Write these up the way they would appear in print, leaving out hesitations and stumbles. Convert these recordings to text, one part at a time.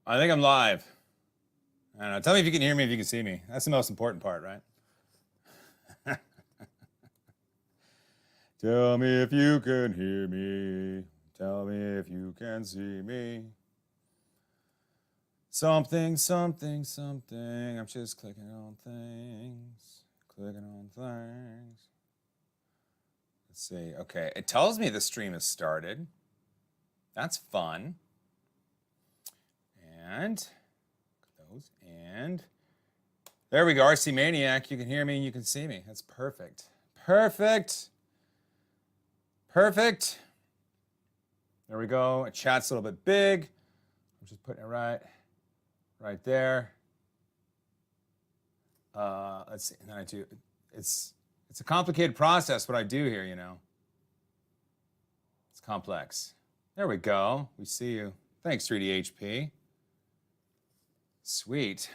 I think I'm live. I don't know. Tell me if you can hear me, if you can see me. That's the most important part, right? Tell me if you can hear me. Tell me if you can see me. Something, something, something. I'm just clicking on things. Clicking on things. Let's see. Okay. It tells me the stream has started. That's fun. And close. And there we go. RC Maniac. You can hear me and you can see me. That's perfect. Perfect. Perfect. There we go. Chat's a little bit big. I'm just putting it right there. Let's see. And then I do. It's a complicated process what I do here, you know. It's complex. There we go. We see you. Thanks, 3DHP. Sweet.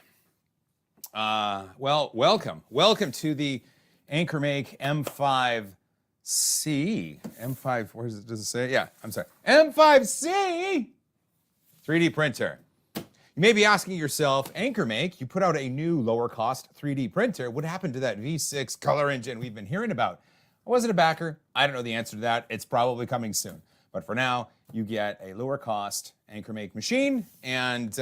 Well, welcome. Welcome to the AnkerMake M5C. M5, where does it say? Yeah, I'm sorry. M5C 3D printer. You may be asking yourself, AnkerMake, you put out a new lower cost 3D printer. What happened to that V6 color engine we've been hearing about? I wasn't a backer. I don't know the answer to that. It's probably coming soon. But for now, you get a lower cost AnkerMake machine, and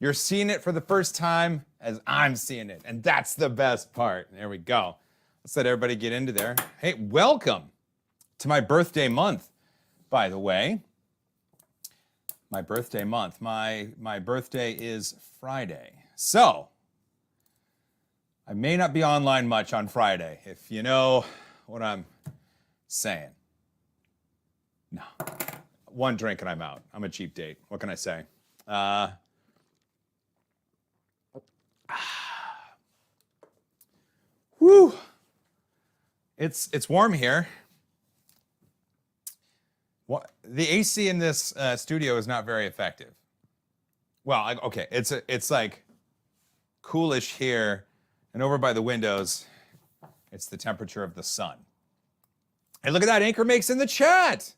you're seeing it for the first time as I'm seeing it. And that's the best part. There we go. Let's let everybody get into there. Hey, welcome to my birthday month, by the way. My birthday month. My birthday is Friday. So, I may not be online much on Friday, if you know what I'm saying. No. One drink and I'm out. I'm a cheap date. What can I say? Whew. It's warm here. What, the AC in this studio is not very effective. Well, okay, it's like coolish here, and over by the windows, it's the temperature of the sun. Hey, look at that, AnkerMake's in the chat.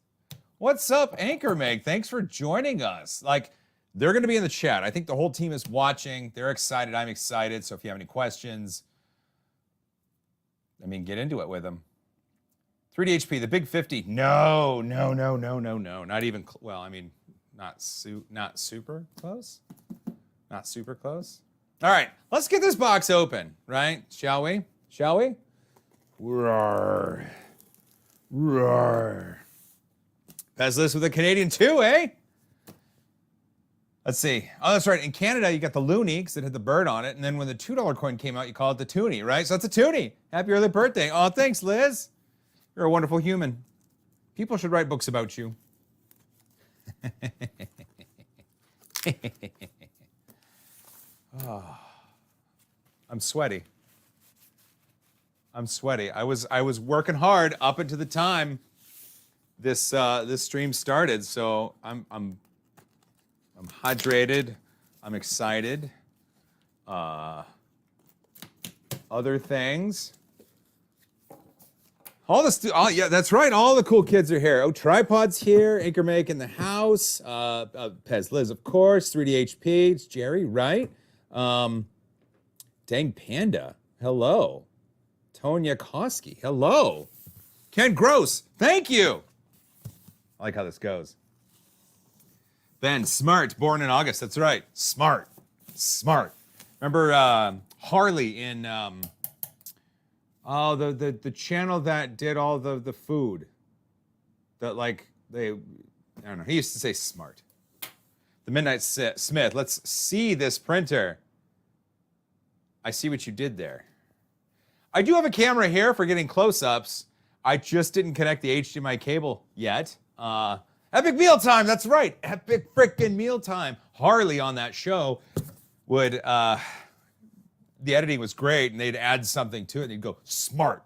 What's up, AnkerMake? Thanks for joining us. Like, they're going to be in the chat. I think the whole team is watching. They're excited. I'm excited. So if you have any questions, I mean, get into it with them. 3DHP, the big 50. No. Not even, well, I mean, not super close. Not super close. All right, let's get this box open, right? Shall we? Shall we? Roar. Roar. Pezless with a Canadian too, eh? Let's see. Oh, that's right. In Canada, you got the loonie because it had the bird on it. And then when the $2 coin came out, you call it the toonie, right? So that's a toonie. Happy early birthday. Oh, thanks, Liz. You're a wonderful human. People should write books about you. Oh, I'm sweaty. I'm sweaty. I was working hard up until the time this stream started, so I'm hydrated. I'm excited. Other things. Yeah, that's right. All the cool kids are here. Oh, Tripod's here. AnkerMake in the house. Pez Liz, of course. 3DHP. It's Jerry, right? Dang Panda. Hello. Tonya Koski. Hello. Ken Gross. Thank you. I like how this goes. Ben Smart, born in August. That's right. Smart. Smart. Remember Harley in the channel that did all the food. That I don't know. He used to say Smart. The Midnight Smith. Let's see this printer. I see what you did there. I do have a camera here for getting close-ups. I just didn't connect the HDMI cable yet. Epic Mealtime, that's right. Epic frickin' Mealtime. Harley on that show would, the editing was great, and they'd add something to it, and they'd go, smart.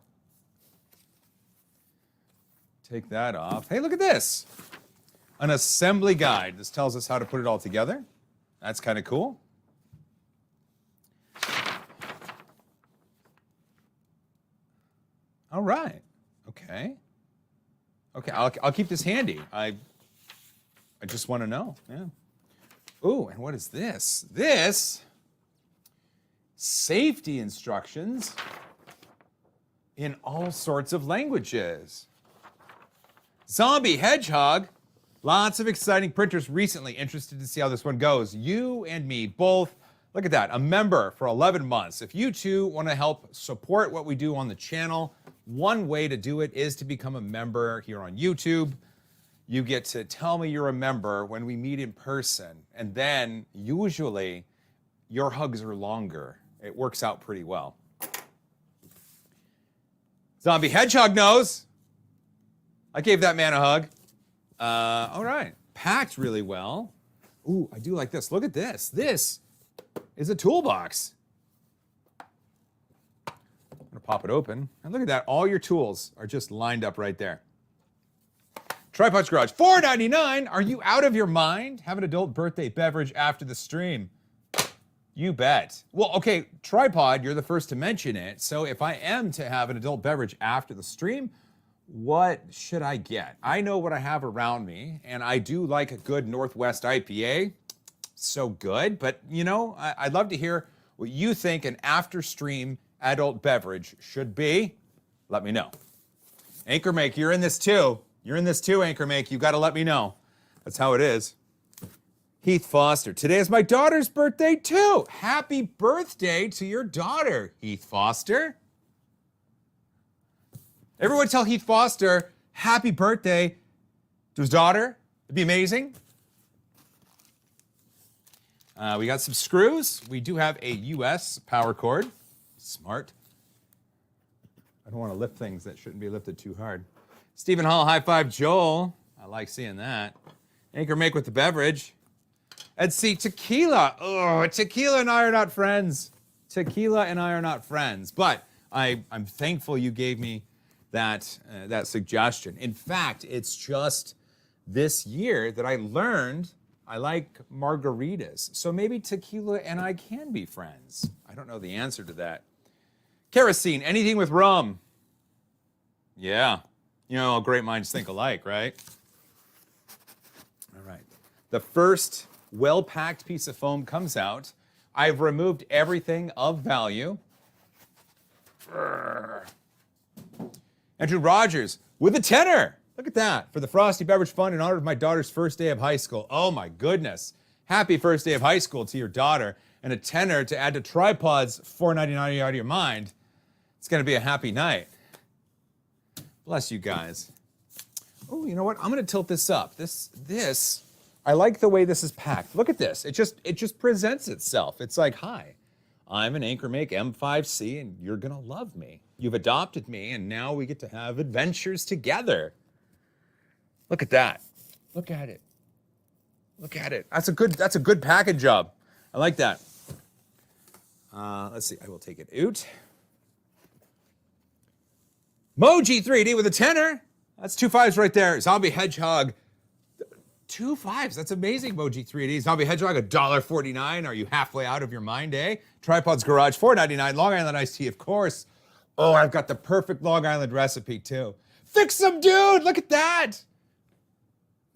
Take that off. Hey, look at this. An assembly guide. This tells us how to put it all together. That's kind of cool. All right. Okay. Okay, I'll keep this handy. I just want to know. Yeah. Ooh, and what is this? This safety instructions in all sorts of languages. Zombie Hedgehog. Lots of exciting printers recently. Interested to see how this one goes. You and me both. Look at that, a member for 11 months. If you too want to help support what we do on the channel, one way to do it is to become a member here on YouTube. You get to tell me you're a member when we meet in person, and then usually your hugs are longer. It works out pretty well. Zombie Hedgehog knows. I gave that man a hug. All right, packed really well. Ooh, I do like this. Look at this. This is a toolbox. I'm gonna pop it open, and look at that. All your tools are just lined up right there. Tripod's Garage, $4.99. Are you out of your mind? Have an adult birthday beverage after the stream. You bet. Well, okay, Tripod, you're the first to mention it. So if I am to have an adult beverage after the stream, what should I get? I know what I have around me, and I do like a good Northwest IPA. So good, but you know, I'd love to hear what you think an after-stream adult beverage should be. Let me know. AnkerMake, you're in this too. You're in this too, AnkerMake. You got to let me know. That's how it is. Heath Foster, today is my daughter's birthday too. Happy birthday to your daughter, Heath Foster. Everyone tell Heath Foster happy birthday to his daughter. It'd be amazing. We got some screws. We do have a US power cord. Smart. I don't want to lift things that shouldn't be lifted too hard. Stephen Hall, high five Joel. I like seeing that. AnkerMake with the beverage. Ed C, tequila. Oh, tequila and I are not friends. Tequila and I are not friends. But I'm thankful you gave me that suggestion. In fact, it's just this year that I learned I like margaritas. So maybe tequila and I can be friends. I don't know the answer to that. Kerosene, anything with rum. Yeah. You know, great minds think alike, right? All right. The first well-packed piece of foam comes out. I've removed everything of value. Andrew Rogers with a tenner. Look at that. For the Frosty Beverage Fund in honor of my daughter's first day of high school. Oh my goodness. Happy first day of high school to your daughter. And a tenner to add to Tripod's $4.99 out of your mind. It's going to be a happy night. Bless you guys. Oh, you know what? I'm going to tilt this up. This, I like the way this is packed. Look at this. It just presents itself. It's like, hi, I'm an AnkerMake M5C and you're going to love me. You've adopted me and now we get to have adventures together. Look at that. Look at it. Look at it. That's a good package job. I like that. Let's see. I will take it out. Moji 3D with a tenner. That's 2 5s right there. Zombie Hedgehog. 2 5s. That's amazing, Moji 3D. Zombie Hedgehog, $1.49. Are you halfway out of your mind, eh? Tripod's Garage, $4.99. Long Island iced tea, of course. Oh, I've got the perfect Long Island recipe, too. Fix 'em, dude. Look at that.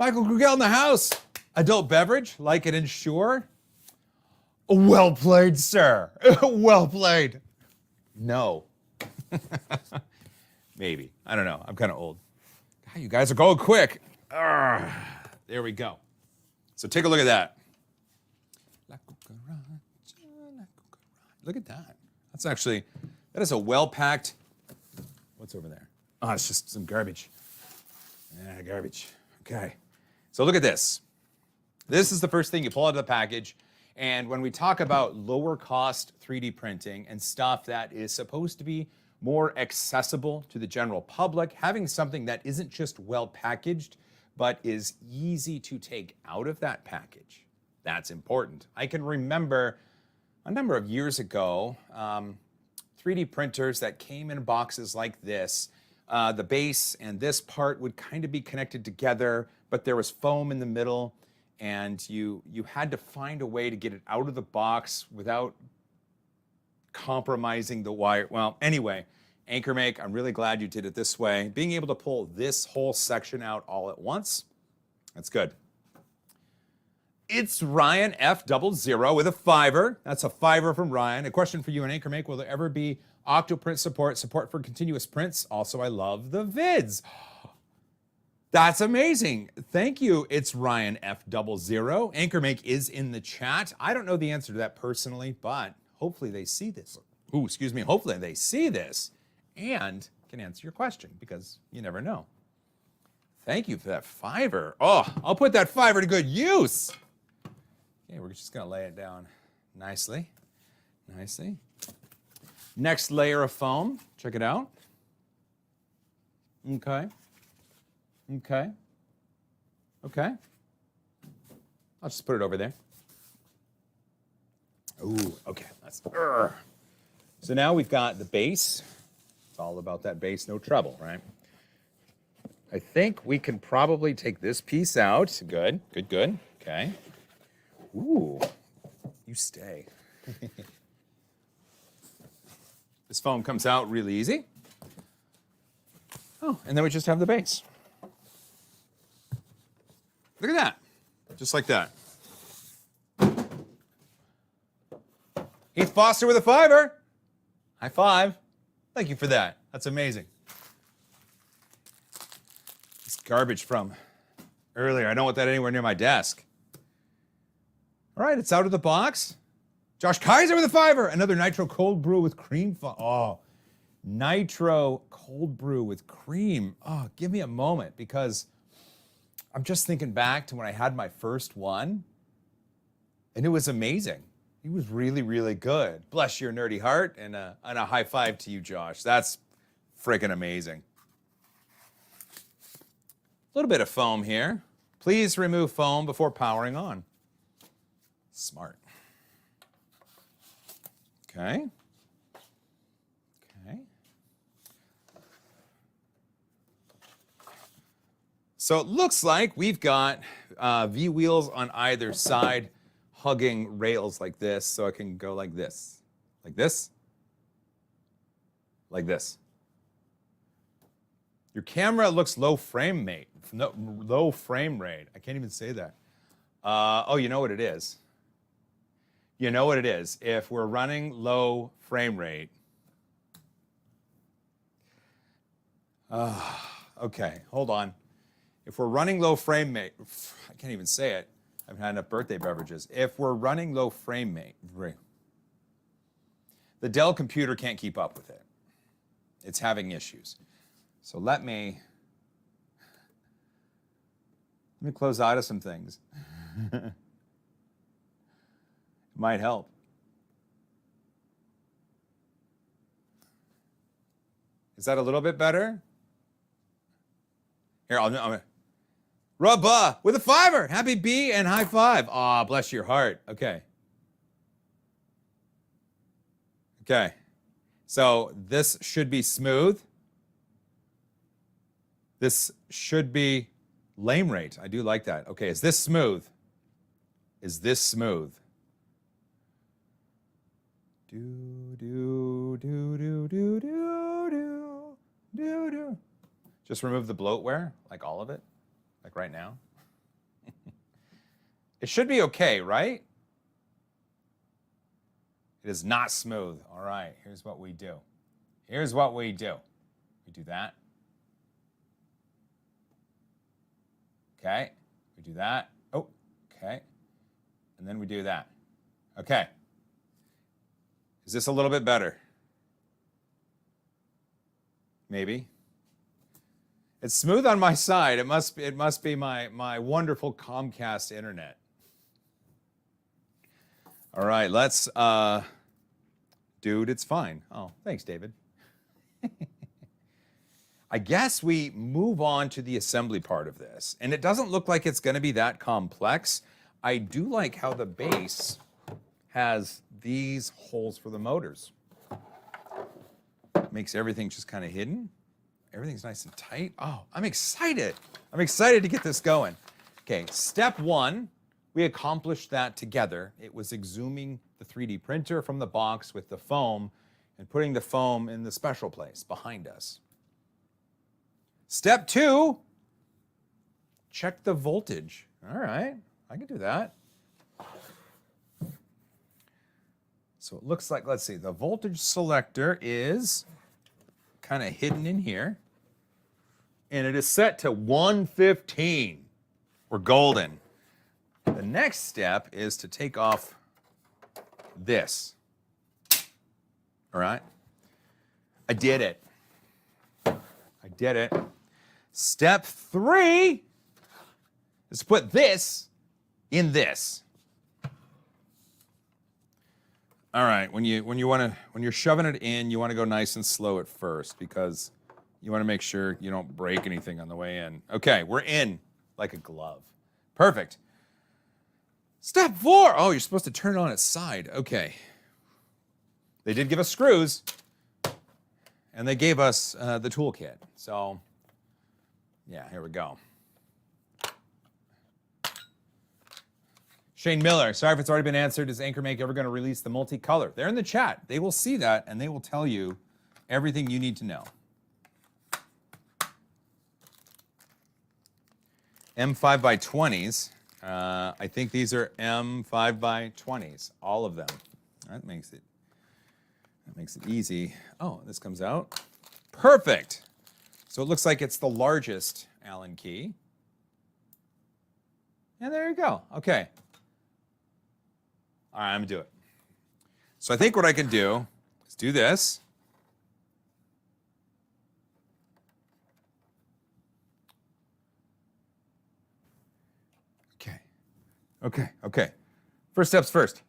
Michael Grugel in the house. Adult beverage, like it Ensure. Well played, sir. Well played. No. Maybe. I don't know. I'm kind of old. God, you guys are going quick. There we go. So take a look at that. Look at that. That is a well-packed, what's over there? Oh, it's just some garbage. Yeah, garbage. Okay. So look at this. This is the first thing you pull out of the package. And when we talk about lower cost 3D printing and stuff that is supposed to be more accessible to the general public, having something that isn't just well packaged, but is easy to take out of that package, that's important. I can remember a number of years ago, 3D printers that came in boxes like this. The base and this part would kind of be connected together, but there was foam in the middle, and you had to find a way to get it out of the box without compromising the wire. Well, anyway, AnkerMake, I'm really glad you did it this way. Being able to pull this whole section out all at once, that's good. It's Ryan F00 with a $5. That's a $5 from Ryan. A question for you on AnkerMake. Will there ever be Octoprint support for continuous prints? Also, I love the vids. That's amazing. Thank you. It's Ryan F00. AnkerMake is in the chat. I don't know the answer to that personally, but hopefully they see this. Ooh, excuse me. Hopefully they see this and can answer your question, because you never know. Thank you for that $5. Oh, I'll put that $5 to good use. Okay, we're just gonna lay it down nicely, nicely. Next layer of foam, check it out. Okay, okay, okay. I'll just put it over there. Ooh, okay, that's, so now we've got the base. It's all about that base, no trouble, right? I think we can probably take this piece out. Good, good, good, okay. Ooh, you stay. This foam comes out really easy. Oh, and then we just have the base. Look at that, just like that. Heath Foster with a $5. High five. Thank you for that. That's amazing. This garbage from earlier, I don't want that anywhere near my desk. All right, it's out of the box. Josh Kaiser with a $5. Another nitro cold brew with cream. Oh, nitro cold brew with cream. Oh, give me a moment, because I'm just thinking back to when I had my first one, and it was amazing. He was really, really good. Bless your nerdy heart, and a high five to you, Josh. That's freaking amazing. A little bit of foam here. Please remove foam before powering on. Smart. Okay. Okay. So it looks like we've got V-wheels on either side, hugging rails like this, so I can go like this, like this, like this. Your camera looks low frame rate. No, low frame rate. I can't even say that. Oh, you know what it is? You know what it is? If we're running low frame rate. Okay, hold on. If we're running low frame rate, I can't even say it. I've had enough birthday beverages. If we're running low frame rate, the Dell computer can't keep up with it. It's having issues. So let me close out of some things. It might help. Is that a little bit better? Here, I'll Rubba with a $5. Happy B and high five. Aw, bless your heart. Okay. Okay. So this should be smooth. This should be lame rate. I do like that. Okay, is this smooth? Is this smooth? Do, do, do, do, do, do, do, do, do. Just remove the bloatware, like all of it. Like right now. It should be okay, right? It is not smooth. All right, here's what we do. Here's what we do. We do that. Okay, we do that. Oh, okay. And then we do that. Okay. Is this a little bit better? Maybe. It's smooth on my side. It must be my wonderful Comcast internet. All right, let's, dude, it's fine. Oh, thanks, David. I guess we move on to the assembly part of this. And it doesn't look like it's gonna be that complex. I do like how the base has these holes for the motors. Makes everything just kind of hidden. Everything's nice and tight. Oh, I'm excited. I'm excited to get this going. Okay, step one, we accomplished that together. It was exhuming the 3D printer from the box with the foam and putting the foam in the special place behind us. Step two, check the voltage. All right, I can do that. So it looks like, let's see, the voltage selector is kind of hidden in here. And it is set to 115. We're golden. The next step is to take off this. All right? I did it. I did it. Step 3 is to put this in this. All right, when you're shoving it in, you want to go nice and slow at first because you want to make sure you don't break anything on the way in. Okay, we're in like a glove. Perfect. Step 4. Oh, you're supposed to turn it on its side. Okay. They did give us screws, and they gave us the toolkit. So, yeah, here we go. Shane Miller, sorry if it's already been answered. Is AnkerMake ever going to release the multicolor? They're in the chat. They will see that, and they will tell you everything you need to know. M5 by 20s. I think these are M5 by 20s, all of them. That makes it easy. Oh, this comes out. Perfect. So it looks like it's the largest Allen key. And there you go. Okay. All right, I'm gonna do it. So I think what I can do is do this. Okay. First steps first.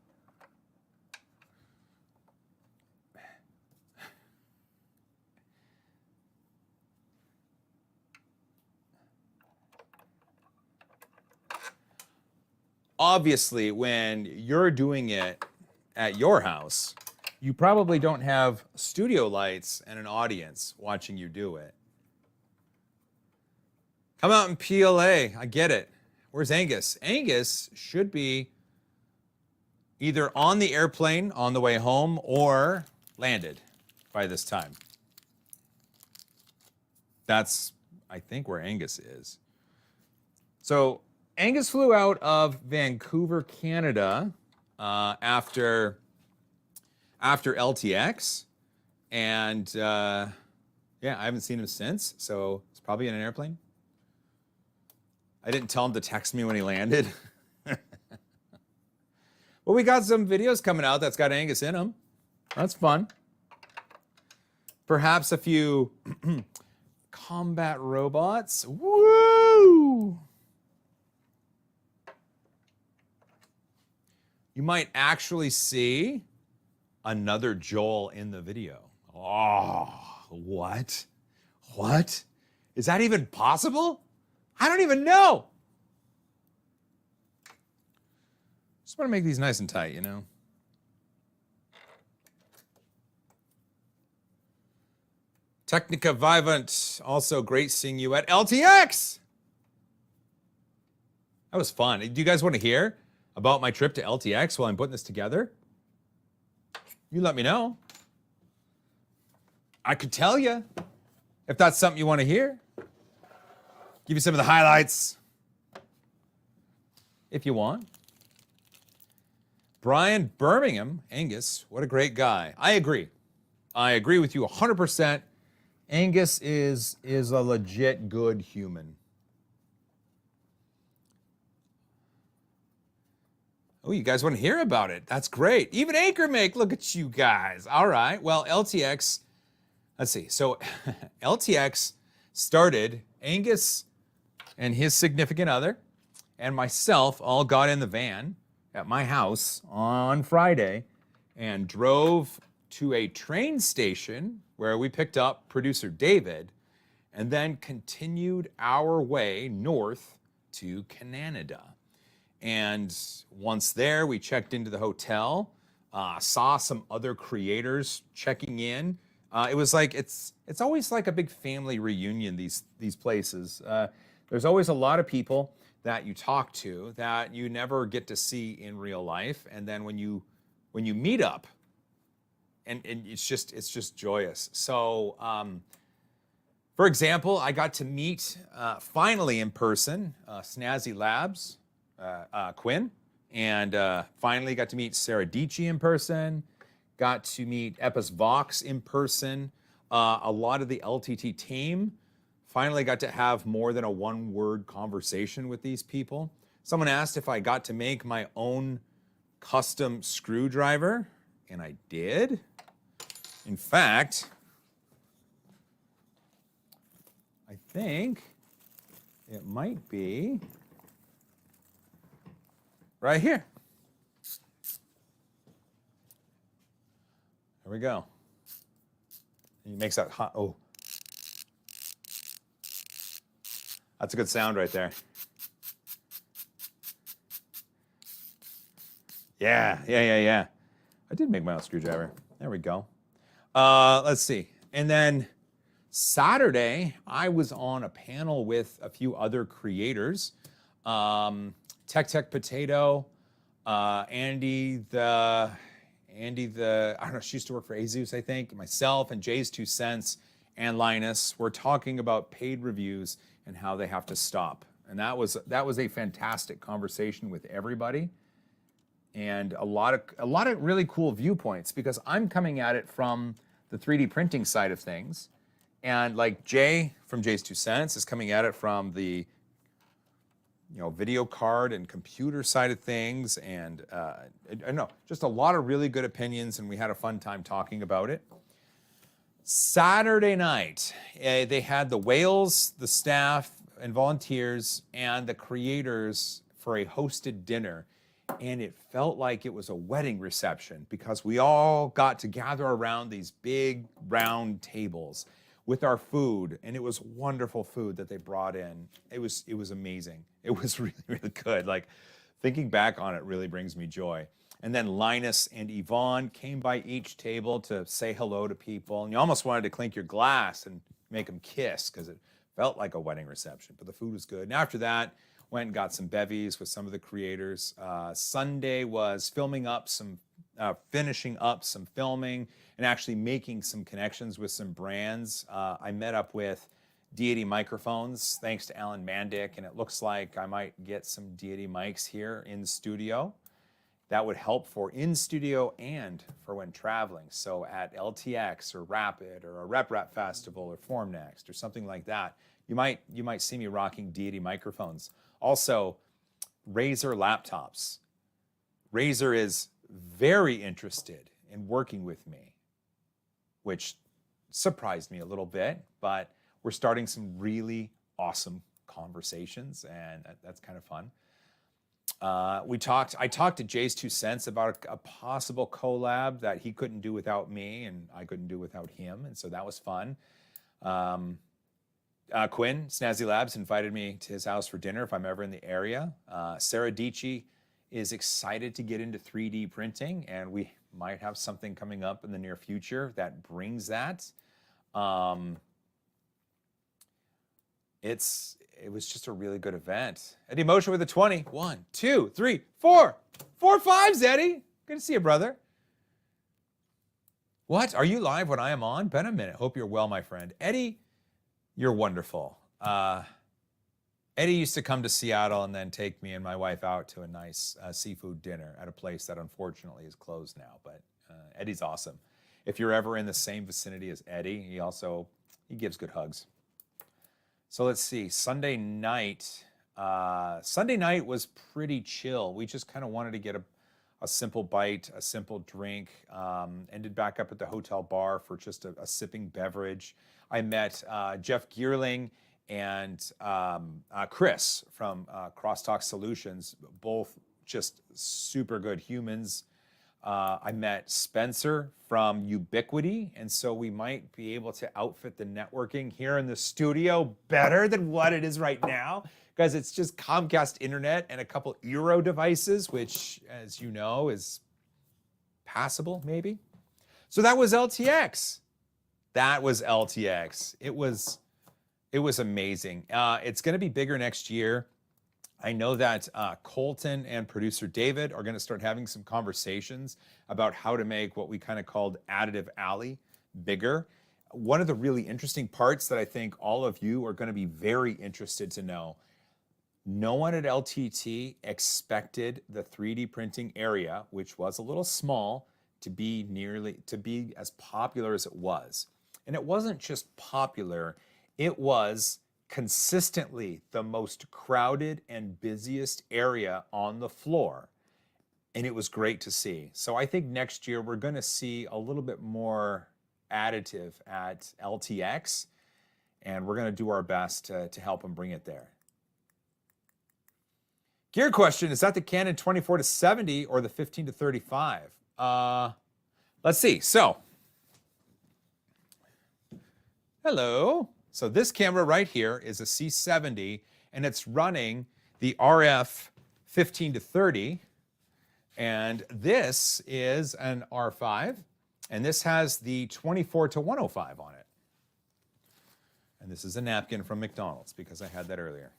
Obviously, when you're doing it at your house, you probably don't have studio lights and an audience watching you do it. Come out in PLA, I get it. Where's Angus? Angus should be either on the airplane on the way home or landed by this time. That's, I think, where Angus is. So Angus flew out of Vancouver, Canada after LTX. And yeah, I haven't seen him since, so it's probably in an airplane. I didn't tell him to text me when he landed. Well, we got some videos coming out that's got Angus in them. That's fun. Perhaps a few combat robots. Woo! You might actually see another Joel in the video. Oh, what? What? Is that even possible? I don't even know. Just want to make these nice and tight, you know? Technica Vivant, also great seeing you at LTX. That was fun. Do you guys want to hear about my trip to LTX while I'm putting this together? You let me know. I could tell you if that's something you want to hear. Give you some of the highlights if you want. Brian Birmingham, Angus, what a great guy. I agree. I agree with you 100%. Angus is a legit good human. Oh, you guys want to hear about it? That's great. Even AnkerMake, look at you guys. All right. Well, LTX, let's see. So LTX started, Angus and his significant other and myself all got in the van at my house on Friday and drove to a train station where we picked up producer David and then continued our way north to Canada. And once there, we checked into the hotel, saw some other creators checking in. It was like, it's always like a big family reunion, these places. There's always a lot of people that you talk to that you never get to see in real life. And then when you meet up, and it's just joyous. So, for example, I got to meet finally in person Snazzy Labs, Quinn, and finally got to meet Sarah Dici in person, got to meet Epis Vox in person. A lot of the LTT team finally got to have more than a one-word conversation with these people. Someone asked if I got to make my own custom screwdriver, and I did. In fact, I think it might be right here. There we go. He makes that hot, oh. That's a good sound right there. Yeah. I did make my own screwdriver. There we go. Let's see. And then Saturday, I was on a panel with a few other creators. Tech Potato, Andy the, I don't know, she used to work for Azus, I think, myself and Jay's 2 cents and Linus were talking about paid reviews and how they have to stop. And that was a fantastic conversation with everybody. And a lot of really cool viewpoints, because I'm coming at it from the 3D printing side of things. And like Jay from Jay's 2 cents is coming at it from the video card and computer side of things. And I don't know, just a lot of really good opinions, and we had a fun time talking about it. Saturday night, they had the whales, the staff and volunteers, and the creators for a hosted dinner. And it felt like it was a wedding reception, because we all got to gather around these big round tables with our food, and it was wonderful food that they brought in. It was amazing. It was really, really good. Like, thinking back on it really brings me joy. And then Linus and Yvonne came by each table to say hello to people, and you almost wanted to clink your glass and make them kiss, because it felt like a wedding reception, but the food was good. And after that, went and got some bevies with some of the creators. Sunday was finishing up some filming and actually making some connections with some brands. I met up with Deity Microphones, thanks to Alan Mandick, and it looks like I might get some Deity mics here in the studio. That would help for in studio and for when traveling. So at LTX or Rapid or a RepRap Festival or Formnext or something like that, you might see me rocking Deity microphones. Also, Razer laptops. Razer is very interested in working with me, which surprised me a little bit, but we're starting some really awesome conversations, and that's kind of fun. I talked to Jay's 2 cents about a possible collab that he couldn't do without me, and I couldn't do without him, and so that was fun. Quinn, Snazzy Labs, invited me to his house for dinner if I'm ever in the area. Sarah Dici is excited to get into 3D printing, and we might have something coming up in the near future that brings that. It was just a really good event. Eddie Motion with a 20. 1, 2, 3, 4. 4 5s, Eddie. Good to see you, brother. What? Are you live when I am on? Been a minute. Hope you're well, my friend. Eddie, you're wonderful. Eddie used to come to Seattle and then take me and my wife out to a nice seafood dinner at a place that unfortunately is closed now. But Eddie's awesome. If you're ever in the same vicinity as Eddie, he gives good hugs. So let's see, Sunday night was pretty chill. We just kind of wanted to get a simple bite, a simple drink. Ended back up at the hotel bar for just a sipping beverage. I met Jeff Geerling and Chris from Crosstalk Solutions, both just super good humans. I met Spencer from Ubiquity, and so we might be able to outfit the networking here in the studio better than what it is right now, because it's just Comcast internet and a couple Eero devices, which, as you know, is passable, maybe. So that was LTX. It was amazing. It's going to be bigger next year. I know that Colton and producer David are going to start having some conversations about how to make what we kind of called Additive Alley bigger. One of the really interesting parts that I think all of you are going to be very interested to know, no one at LTT expected the 3D printing area, which was a little small, to be as popular as it was. And it wasn't just popular, it was consistently the most crowded and busiest area on the floor. And it was great to see. So I think next year we're going to see a little bit more additive at LTX, and we're going to do our best to help them bring it there. Gear question, is that the Canon 24-70 or the 15-35? Let's see. So, hello. So this camera right here is a C70, and it's running the RF 15-30. And this is an R5, and this has the 24-105 on it. And this is a napkin from McDonald's because I had that earlier.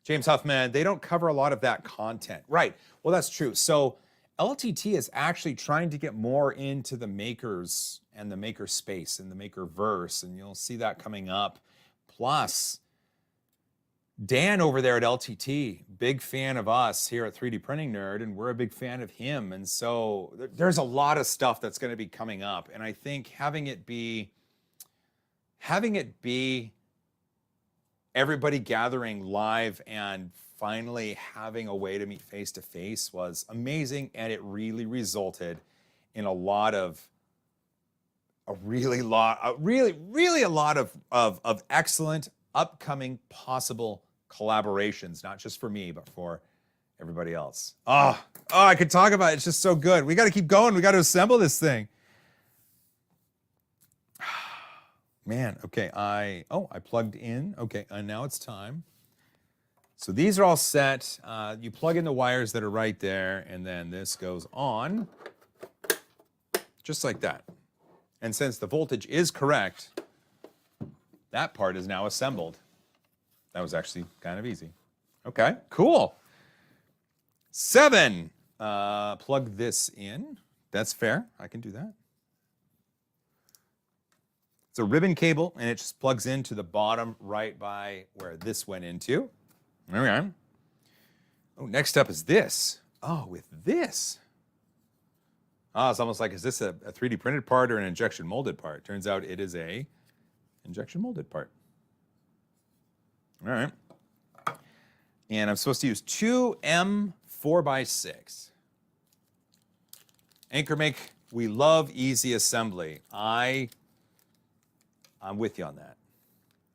James Huffman, they don't cover a lot of that content. Right. Well, that's true. So LTT is actually trying to get more into the makers and the maker space and the maker verse, and you'll see that coming up. Plus, Dan over there at LTT, big fan of us here at 3D Printing Nerd, and we're a big fan of him. And so there's a lot of stuff that's going to be coming up. And I think having it be everybody gathering live and finally having a way to meet face to face was amazing. And it really resulted in a lot of excellent upcoming possible collaborations, not just for me, but for everybody else. Oh, I could talk about it. It's just so good. We got to keep going. We got to assemble this thing. Man, okay, I plugged in. Okay, and now it's time. So these are all set. You plug in the wires that are right there, and then this goes on, just like that. And since the voltage is correct, that part is now assembled. That was actually kind of easy. Okay, cool. 7, plug this in. That's fair, I can do that. It's a ribbon cable, and it just plugs into the bottom right by where this went into. All right. Oh, next up is this. Oh, with this. Oh, it's almost like, is this a 3D printed part or an injection molded part? Turns out it is a injection molded part. All right. And I'm supposed to use 2 M4x6. AnkerMake, we love easy assembly. I'm with you on that.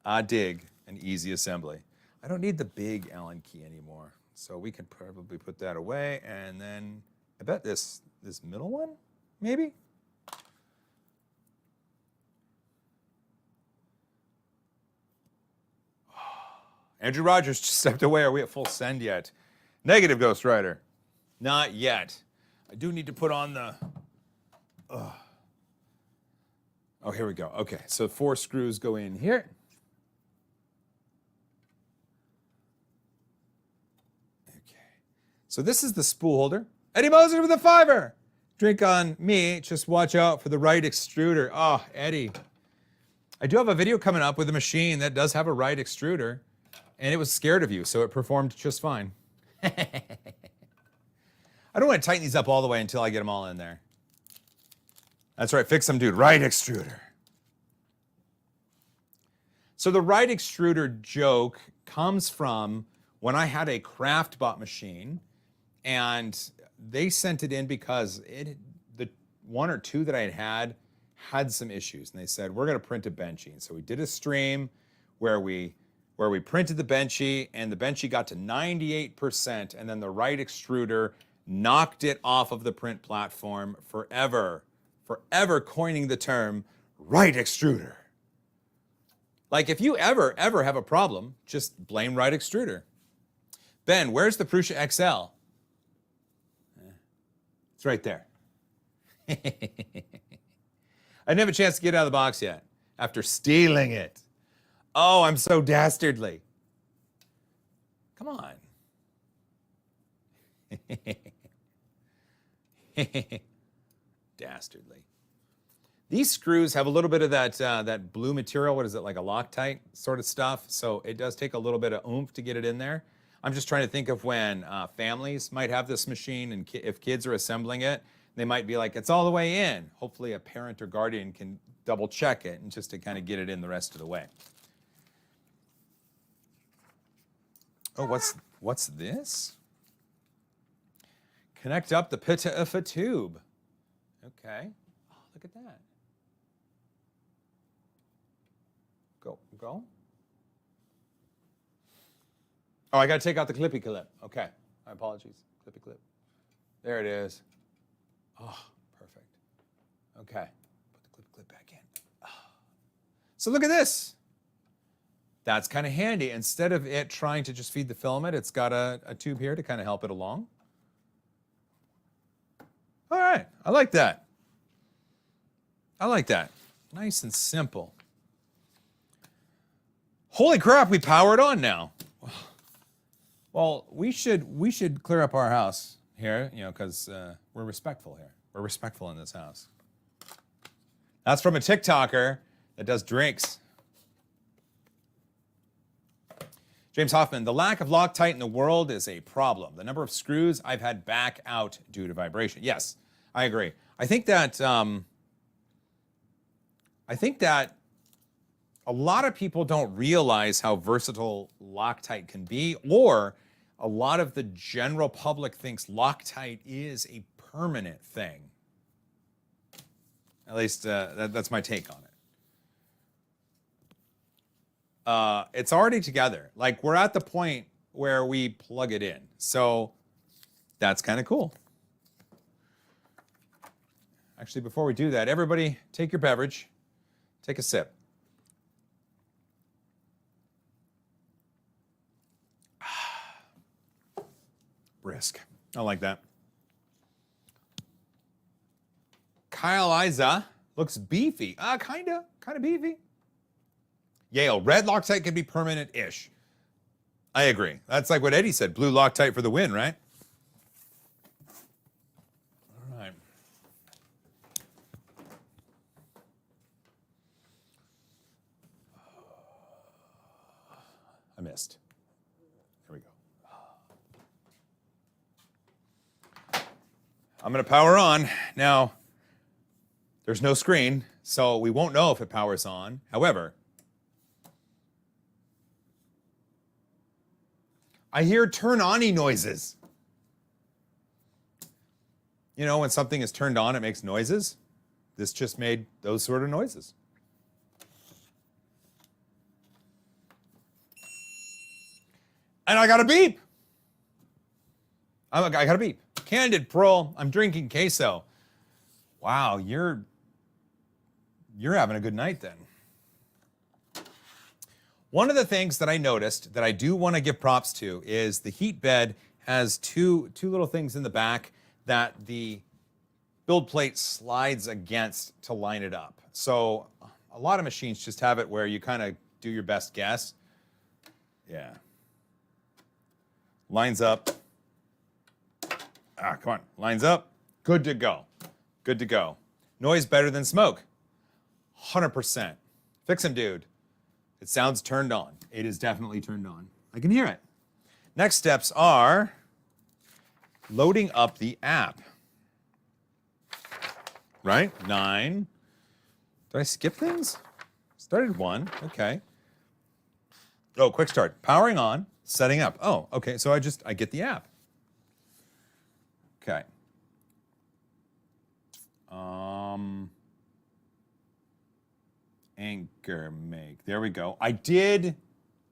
I dig an easy assembly. I don't need the big Allen key anymore, so we can probably put that away. And then I bet this middle one, maybe? Andrew Rogers just stepped away. Are we at full send yet? Negative, Ghost Rider. Not yet. I do need to put on the... Oh, here we go. Okay, so 4 screws go in here. Okay. So this is the spool holder. Eddie Moser with a $5. Drink on me. Just watch out for the right extruder. Oh, Eddie. I do have a video coming up with a machine that does have a right extruder, and it was scared of you, so it performed just fine. I don't want to tighten these up all the way until I get them all in there. That's right, fix them, dude. Right extruder. So the right extruder joke comes from when I had a CraftBot machine, and they sent it in because the 1 or 2 that I had some issues, and they said, we're going to print a benchy. And so we did a stream where we printed the benchy, and the benchy got to 98%, and then the right extruder knocked it off of the print platform forever coining the term right extruder. Like, if you ever have a problem, just blame right extruder. Ben, where's the Prusa XL? It's right there. I didn't have a chance to get it out of the box yet after stealing it. Oh, I'm so dastardly. Come on. Dastardly. These screws have a little bit of that blue material. What is it, like a Loctite sort of stuff? So it does take a little bit of oomph to get it in there. I'm just trying to think of when families might have this machine, and if kids are assembling it, they might be like, it's all the way in. Hopefully a parent or guardian can double check it and just to kind of get it in the rest of the way. Oh, what's this? Connect up the pitta of a tube. Okay. Oh, look at that. Go. Oh, I got to take out the clippy clip. Okay. My apologies. Clippy clip. There it is. Oh, perfect. Okay. Put the clippy clip back in. Oh. So look at this. That's kind of handy. Instead of it trying to just feed the filament, it's got a tube here to kind of help it along. All right. I like that. I like that. Nice and simple. Holy crap, we power it on now. Well, we should clear up our house here, you know, because we're respectful here. We're respectful in this house. That's from a TikToker that does drinks. James Hoffman, the lack of Loctite in the world is a problem. The number of screws I've had back out due to vibration. Yes, I agree. I think that a lot of people don't realize how versatile Loctite can be, or a lot of the general public thinks Loctite is a permanent thing. At least that's my take on it. It's already together. Like, we're at the point where we plug it in. So that's kind of cool. Actually, before we do that, everybody take your beverage, take a sip. Brisk. I like that. Kyle Isa looks beefy. Kind of beefy. Yale, red Loctite can be permanent-ish. I agree. That's like what Eddie said. Blue Loctite for the win, right? All right. I missed. There we go. I'm going to power on. Now, there's no screen, so we won't know if it powers on. However, I hear turn-on-y noises. You know, when something is turned on, it makes noises. This just made those sort of noises. And I got a beep. I got a beep. Candid Pro, I'm drinking queso. Wow, you're having a good night then. One of the things that I noticed that I do want to give props to is the heat bed has two little things in the back that the build plate slides against to line it up. So a lot of machines just have it where you kind of do your best guess. Yeah. Lines up. Come on. Lines up. Good to go. Good to go. Noise better than smoke. 100%. Fix him, dude. It sounds turned on. It is definitely turned on. I can hear it. Next steps are loading up the app. Right? 9. Did I skip things? Started 1. Okay. Oh, quick start. Powering on. Setting up. Oh, okay. So I get the app. Okay. AnkerMake. There we go. I did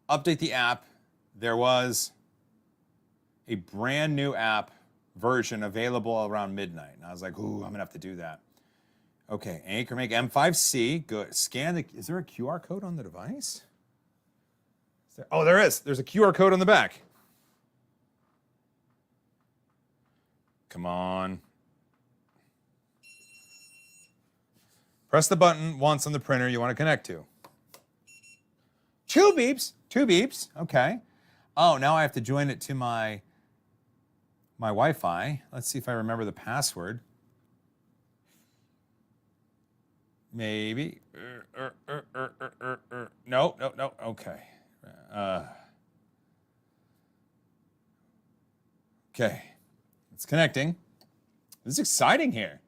update the app. There was a brand new app version available around midnight. And I was like, ooh, I'm gonna have to do that. Okay, AnkerMake M5C. Good. Scan the. Is there a QR code on the device? Oh, there is. There's a QR code on the back. Come on. Press the button once on the printer you want to connect to. 2 beeps. 2 beeps. Okay. Oh, now I have to join it to my Wi-Fi. Let's see if I remember the password. Maybe. No. Okay. Okay, it's connecting. This is exciting here.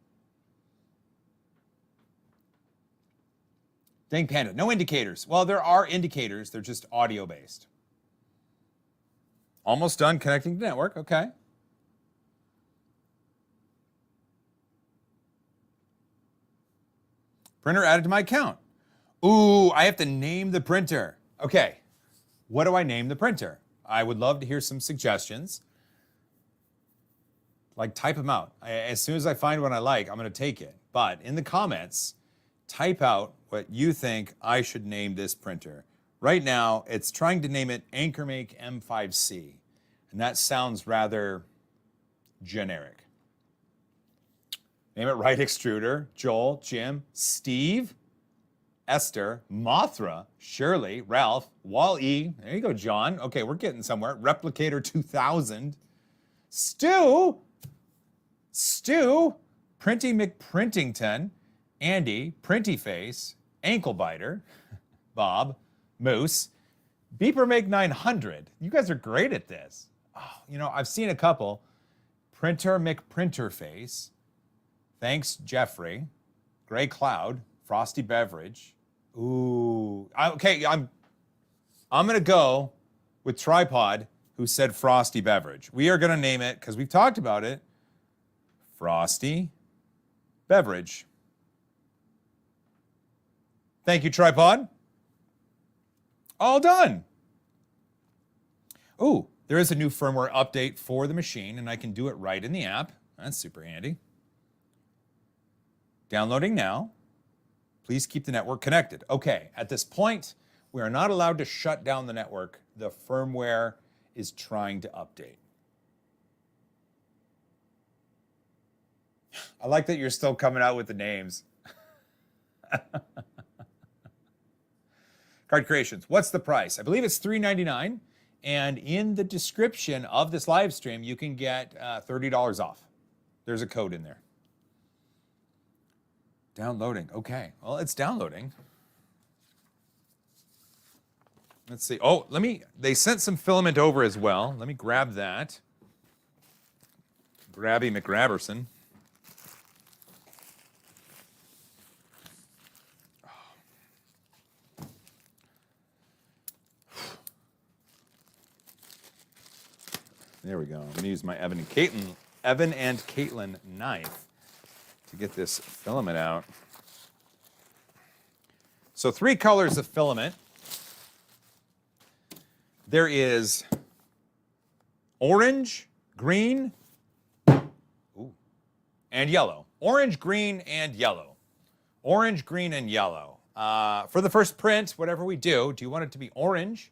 Dang Panda, no indicators. Well, there are indicators, they're just audio-based. Almost done connecting to network, okay. Printer added to my account. Ooh, I have to name the printer. Okay, what do I name the printer? I would love to hear some suggestions. Like, type them out. As soon as I find one I like, I'm gonna take it. But in the comments, type out what you think I should name this printer. Right now, it's trying to name it AnkerMake M5C. And that sounds rather generic. Name it Right Extruder, Joel, Jim, Steve, Esther, Mothra, Shirley, Ralph, Wall-E. There you go, John. Okay, we're getting somewhere. Replicator 2000. Stu, Printy McPrintington, Andy, Printy Face, Ankle Biter, Bob, Moose, Beeper Make 900. You guys are great at this. Oh, you know, I've seen a couple. Printer McPrinterface. Thanks, Jeffrey. Gray Cloud, Frosty Beverage. Ooh, okay, I'm gonna go with Tripod, who said Frosty Beverage. We are gonna name it, because we've talked about it, Frosty Beverage. Thank you, Tripod. All done. Ooh, there is a new firmware update for the machine, and I can do it right in the app. That's super handy. Downloading now. Please keep the network connected. Okay, at this point, we are not allowed to shut down the network. The firmware is trying to update. I like that you're still coming out with the names. Card Creations, what's the price? I believe it's $3.99. And in the description of this live stream, you can get $30 off. There's a code in there. Downloading, okay. Well, it's downloading. Let's see. Oh, they sent some filament over as well. Let me grab that. Grabby McGrabberson. There we go. I'm gonna use my Evan and Caitlin knife to get this filament out. So 3 colors of filament. There is orange, green, and yellow. Orange, green, and yellow. Orange, green, and yellow. For the first print, whatever we do you want it to be orange?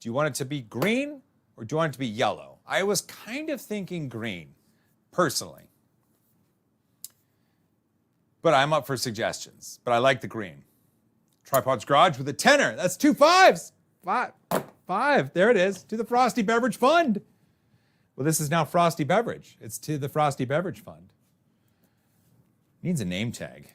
Do you want it to be green? Or do you want it to be yellow? I was kind of thinking green, personally. But I'm up for suggestions. But I like the green. Tripod's Garage with a tenner. That's 2 5s. Five. There it is. To the Frosty Beverage Fund. Well, this is now Frosty Beverage. It's to the Frosty Beverage Fund. Needs a name tag.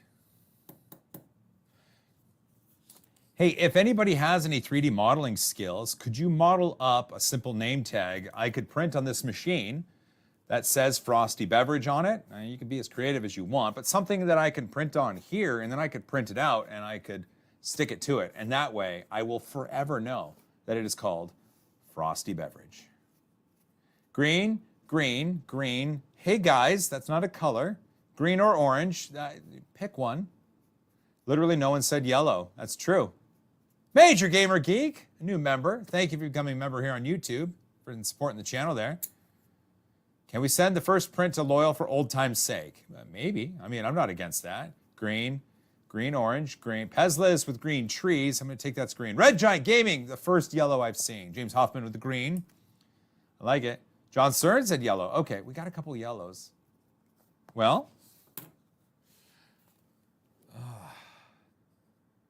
Hey, if anybody has any 3D modeling skills, could you model up a simple name tag I could print on this machine that says Frosty Beverage on it? Now, you can be as creative as you want, but something that I can print on here, and then I could print it out and I could stick it to it. And that way, I will forever know that it is called Frosty Beverage. Green, green, green. Hey guys, that's not a color. Green or orange, pick one. Literally no one said yellow. That's true. Major Gamer Geek, a new member. Thank you for becoming a member here on YouTube, for supporting the channel there. Can we send the first print to Loyal for old time's sake? Maybe. I mean, I'm not against that. Green, green, orange, green. Pezlis with green trees. I'm going to take that's green. Red Giant Gaming, the first yellow I've seen. James Hoffman with the green. I like it. John Stern said yellow. Okay, we got a couple yellows. Well,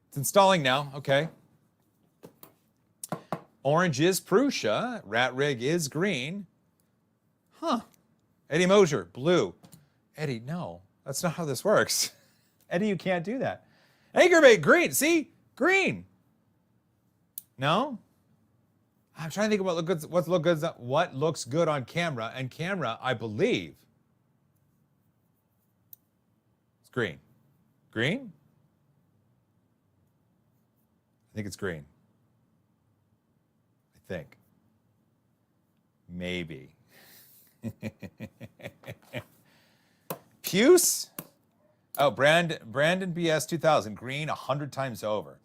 it's installing now. Okay. Orange is Prussia. Rat Rig is green. Huh. Eddie Mosier, blue. Eddie, no. That's not how this works. Eddie, you can't do that. AnkerMake, green. See? Green. No? I'm trying to think of what looks good on camera, and camera, I believe, it's green. Green? I think it's green. I think. Maybe. Puce? Oh, Brandon BS 2000. Green 100 times over.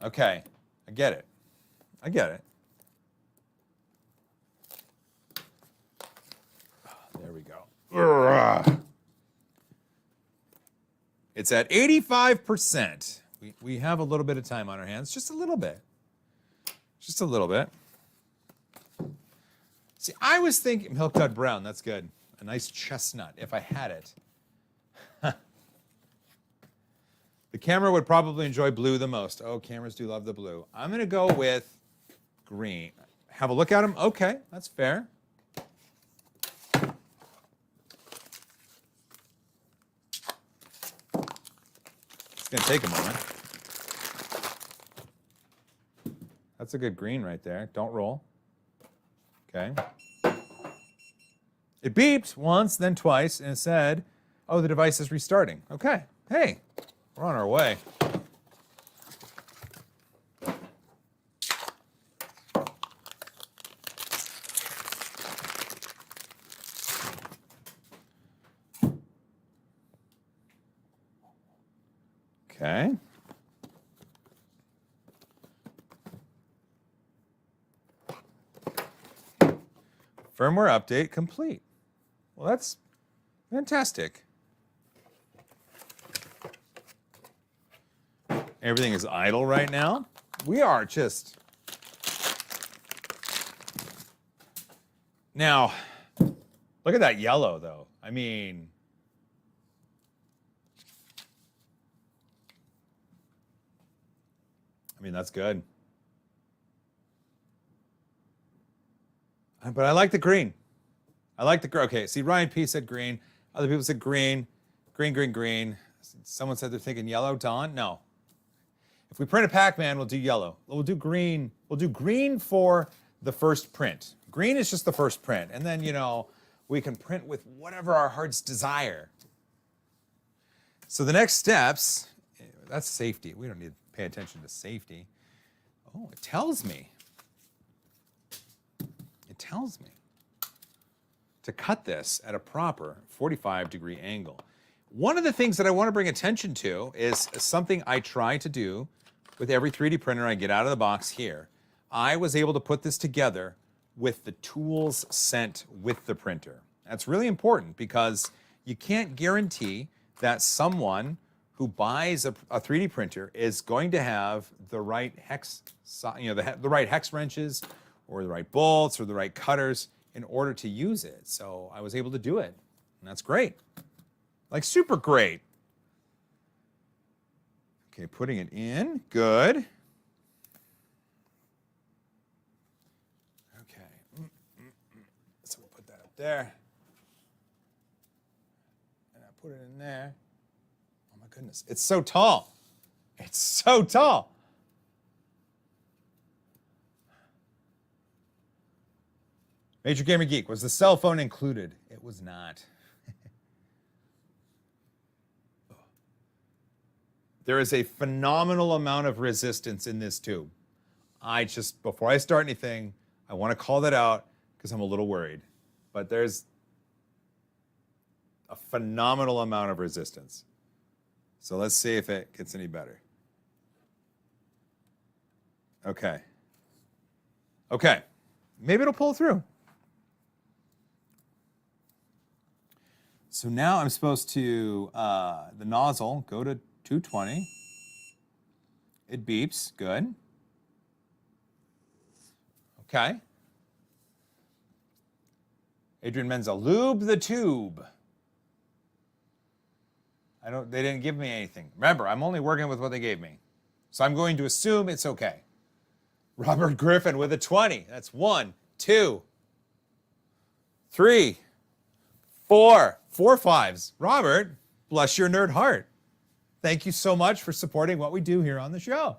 Okay. I get it. I get it. There we go. It's at 85%. We have a little bit of time on our hands. Just a little bit. Just a little bit. See, I was thinking milk dud brown. That's good. A nice chestnut, if I had it. The camera would probably enjoy blue the most. Oh, cameras do love the blue. I'm going to go with green. Have a look at them. Okay, that's fair. It's going to take a moment. That's a good green right there. Don't roll. Okay. It beeped once, then twice, and it said, oh, the device is restarting. Okay. Hey, we're on our way. Okay. Firmware update complete. Well, that's fantastic. Everything is idle right now. We are just... Now, look at that yellow, though. I mean... that's good. But I like the green. I like the green. Okay, see, Ryan P. said green. Other people said green. Green, green, green. Someone said they're thinking yellow. Don? No. If we print a Pac-Man, we'll do yellow. We'll do green. We'll do green for the first print. Green is just the first print. And then, you know, we can print with whatever our hearts desire. So the next steps, that's safety. We don't need to pay attention to safety. Oh, it tells me. It tells me to cut this at a proper 45-degree angle. One of the things that I want to bring attention to is something I try to do with every 3D printer I get out of the box here. I was able to put this together with the tools sent with the printer. That's really important because you can't guarantee that someone who buys a 3D printer is going to have the right hex, the right hex wrenches or the right bolts or the right cutters in order to use it. So I was able to do it, and that's great. Like super great. Okay, putting it in, good. Okay, so we'll put that up there. And I put it in there. Oh my goodness, it's so tall. It's so tall. Major Gamer Geek, was the cell phone included? It was not. There is a phenomenal amount of resistance in this tube. Before I start anything, I want to call that out because I'm a little worried. But there's a phenomenal amount of resistance. So let's see if it gets any better. Okay. Okay. Maybe it'll pull through. So now I'm supposed to, the nozzle, go to 220. It beeps, good. Okay. Adrian Menzel, lube the tube. They didn't give me anything. Remember, I'm only working with what they gave me. So I'm going to assume it's okay. Robert Griffin with a 20. That's 1, 2, 3, 4. 4 5s. Robert, bless your nerd heart. Thank you so much for supporting what we do here on the show.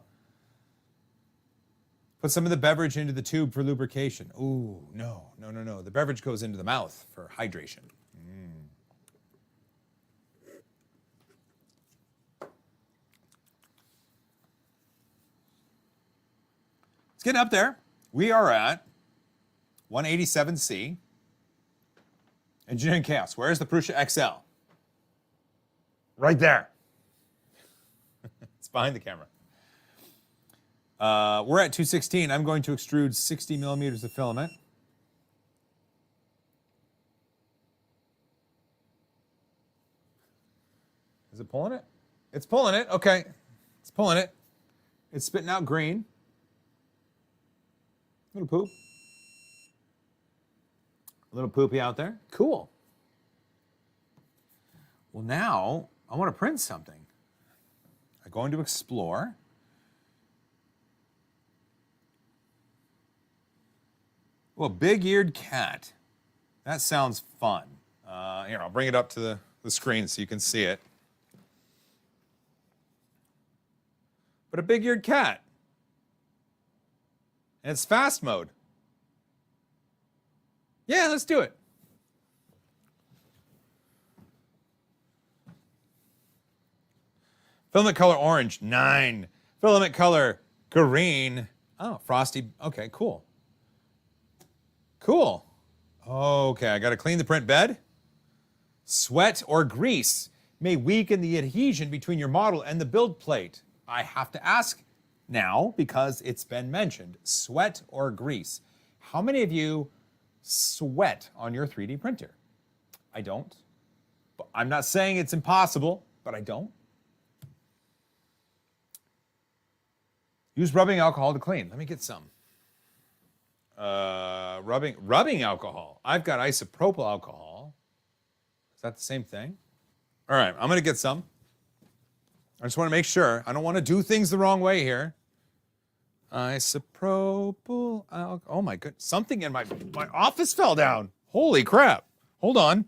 Put some of the beverage into the tube for lubrication. Ooh, no. The beverage goes into the mouth for hydration. It's getting up there. We are at 187C. Engineering Chaos. Where's the Prusa XL? Right there. It's behind the camera. We're at 216. I'm going to extrude 60 millimeters of filament. Is it pulling it? It's pulling it. Okay. It's pulling it. It's spitting out green. Little poop. A little poopy out there. Cool. Well, now I want to print something. I'm going to explore. Well, big-eared cat. That sounds fun. Here, I'll bring it up to the screen so you can see it. But a big-eared cat. And it's fast mode. Yeah, let's do it. Filament color orange, 9. Filament color green. Oh, frosty. Okay, cool. Cool. Okay, I got to clean the print bed. Sweat or grease may weaken the adhesion between your model and the build plate. I have to ask now because it's been mentioned. Sweat or grease. How many of you sweat on your 3D printer? I don't. I'm not saying it's impossible, but I don't. Use rubbing alcohol to clean. Let me get some. Rubbing alcohol. I've got isopropyl alcohol. Is that the same thing? All right, I'm going to get some. I just want to make sure. I don't want to do things the wrong way here. Isopropyl alcohol. Oh my goodness. Something in my office fell down. Holy crap. Hold on.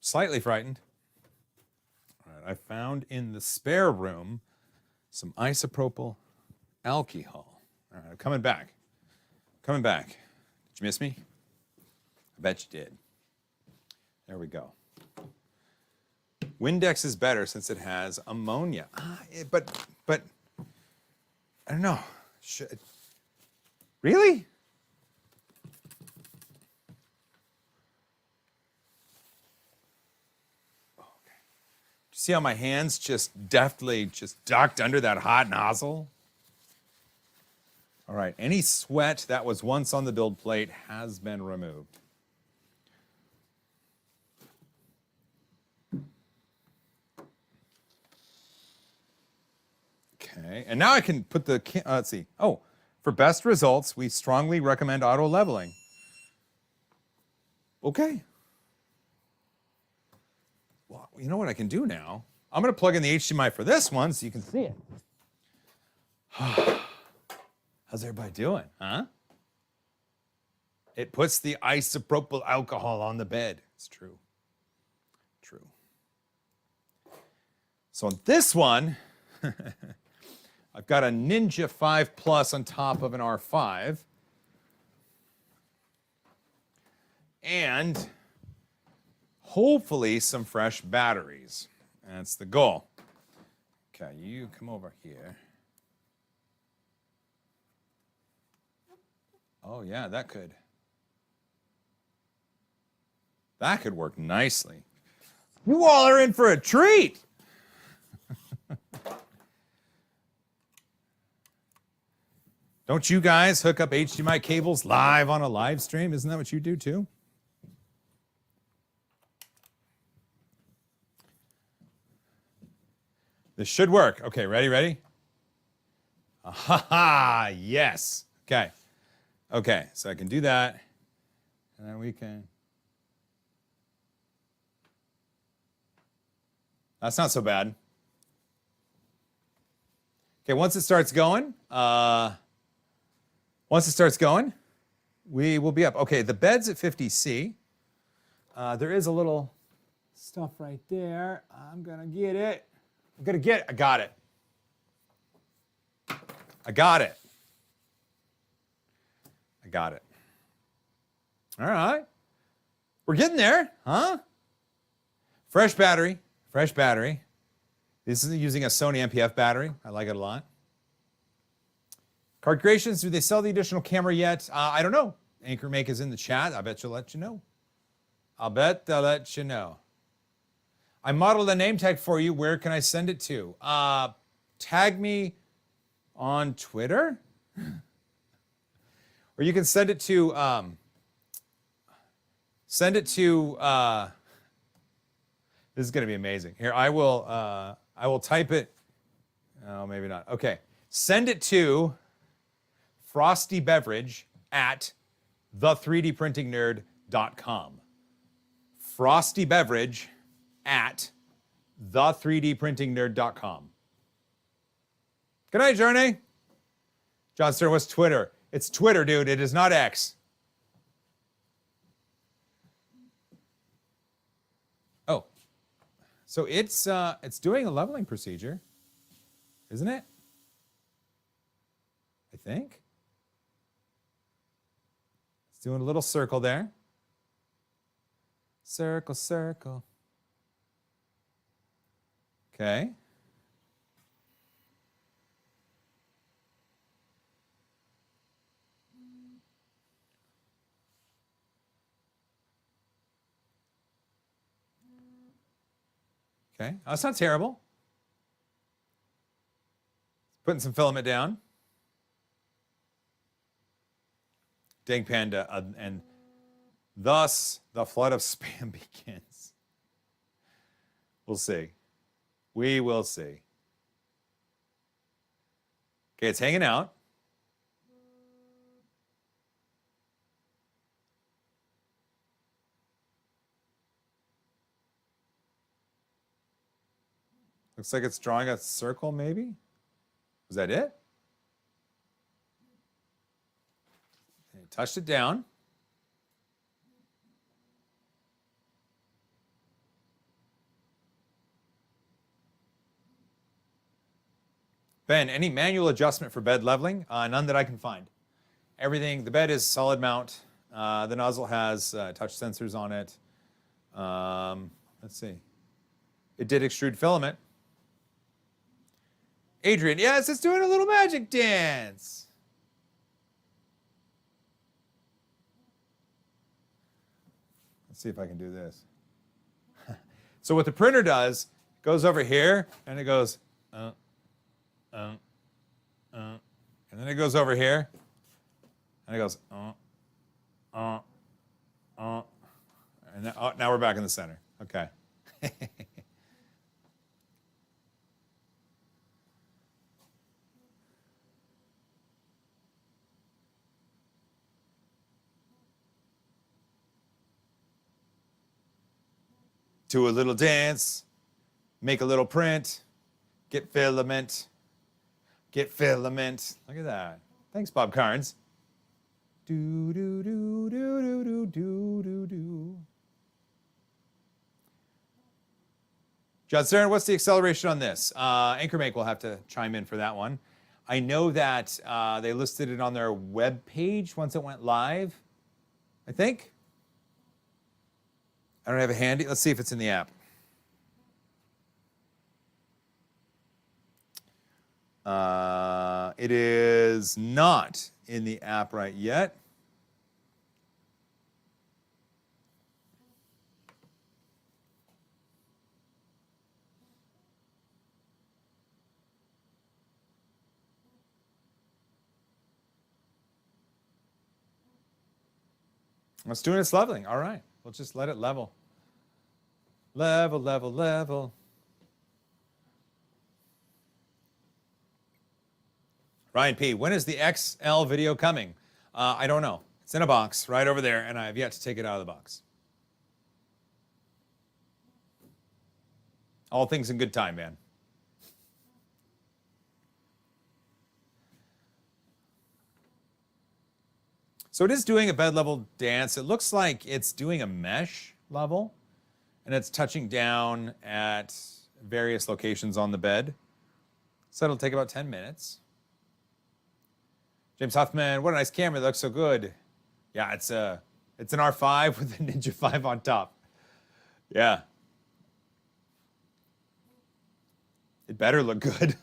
Slightly frightened. All right, I found in the spare room some isopropyl alcohol. All right, I'm coming back. Coming back. Did you miss me? I bet you did. There we go. Windex is better since it has ammonia. But I don't know. Really? Okay. See how my hands just deftly just ducked under that hot nozzle? All right, any sweat that was once on the build plate has been removed. Okay, and now I can put the, let's see. Oh, for best results, we strongly recommend auto leveling. Okay. Well, you know what I can do now? I'm going to plug in the HDMI for this one so you can see it. How's everybody doing, huh? It puts the isopropyl alcohol on the bed. It's true. True. So on this one, I've got a Ninja 5 Plus on top of an R5. And hopefully some fresh batteries. That's the goal. Okay, you come over here. Oh yeah, that could work nicely. You all are in for a treat. Don't you guys hook up HDMI cables live on a live stream? Isn't that what you do too? This should work. Okay, ready? Ah, yes. Okay. Okay, so I can do that. And then we can... That's not so bad. Okay, once it starts going, we will be up. Okay, the bed's at 50C. There is a little stuff right there. I'm gonna get it. I got it. I got it. I got it. All right. We're getting there, huh? Fresh battery. Fresh battery. This is using a Sony MPF battery. I like it a lot. Card creations, do they sell the additional camera yet? I don't know. AnkerMake is in the chat. I bet she'll let you know. I'll bet they'll let you know. I modeled a name tag for you. Where can I send it to? Tag me on Twitter. Or you can send it to, this is going to be amazing. Here, I will type it. Oh, maybe not. Okay. Send it to Frosty Beverage at the3dprintingnerd.com. Frosty Beverage at the3dprintingnerd.com. Good night, Journey. John Stern, what's Twitter? It's Twitter, dude. It is not X. Oh. So it's doing a leveling procedure, isn't it? I think. It's doing a little circle there. Circle, circle. Okay. Okay, oh, that's not terrible. Putting some filament down. Dang Panda, and thus the flood of spam begins. We'll see. We will see. Okay, it's hanging out. Looks like it's drawing a circle, maybe? Was that it? And it touched it down. Ben, any manual adjustment for bed leveling? None that I can find. Everything, the bed is solid mount. The nozzle has touch sensors on it. Let's see. It did extrude filament. Adrian, yes, it's doing a little magic dance. Let's see if I can do this. So what the printer does, it goes over here, and it goes, and then it goes over here, and it goes, and now, oh, now we're back in the center. Okay. Do a little dance, make a little print, get filament, get filament. Look at that. Thanks, Bob Carnes. Do, do, do, do, do, do, do, do, do. John Stern, what's the acceleration on this? AnkerMake will have to chime in for that one. I know that they listed it on their web page once it went live, I think. I don't have it handy. Let's see if it's in the app. It is not in the app right yet. It's doing its leveling. All right. We'll just let it level. Level, level, level. Ryan P., when is the XL video coming? I don't know. It's in a box right over there, and I have yet to take it out of the box. All things in good time, man. So it is doing a bed level dance. It looks like it's doing a mesh level, and it's touching down at various locations on the bed. So it'll take about 10 minutes. James Huffman, what a nice camera. That looks so good. Yeah, it's an R5 with a Ninja 5 on top. Yeah. It better look good.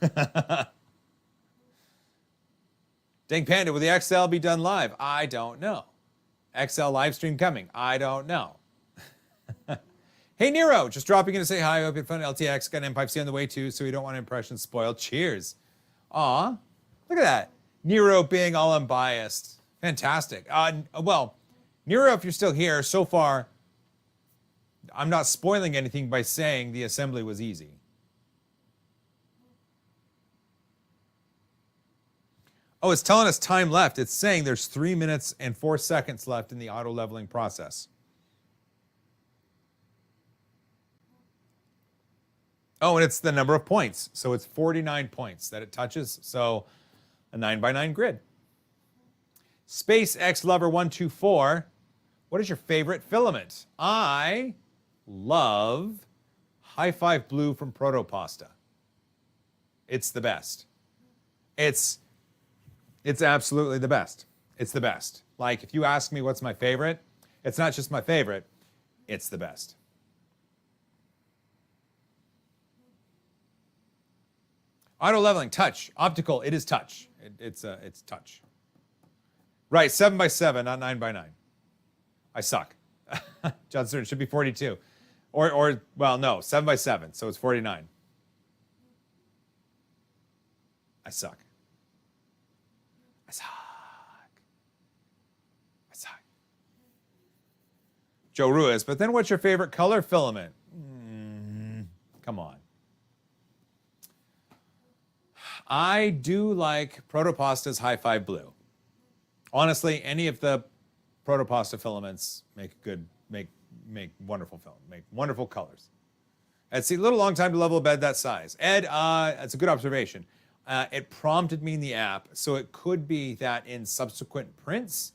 Dang Panda, will the XL be done live? I don't know. XL live stream coming? I don't know. Hey Nero, just dropping in to say hi. I hope you had fun. LTX got an M5C on the way too, so we don't want impressions spoiled. Cheers. Aw, look at that. Nero being all unbiased. Fantastic. Well, Nero, if you're still here, so far, I'm not spoiling anything by saying the assembly was easy. Oh, it's telling us time left. It's saying there's 3 minutes and 4 seconds left in the auto leveling process. Oh, and it's the number of points. So it's 49 points that it touches. So a 9x9 grid. SpaceX Lover 124. What is your favorite filament? I love High Five Blue from Protopasta. It's the best. It's absolutely the best. It's the best. Like, if you ask me what's my favorite, it's not just my favorite, it's the best. Auto leveling, touch. Optical, it is touch. It's touch. Right, 7x7, not 9x9. I suck. John Stewart, it should be 42. Or well, no, 7x7, so it's 49. I suck. I suck. I suck. Joe Ruiz, but then what's your favorite color filament? Come on. I do like Protopasta's High Five Blue. Honestly, any of the Protopasta filaments make wonderful film, make wonderful colors. It's a little long time to level a bed that size. Ed, that's a good observation. It prompted me in the app, so it could be that in subsequent prints,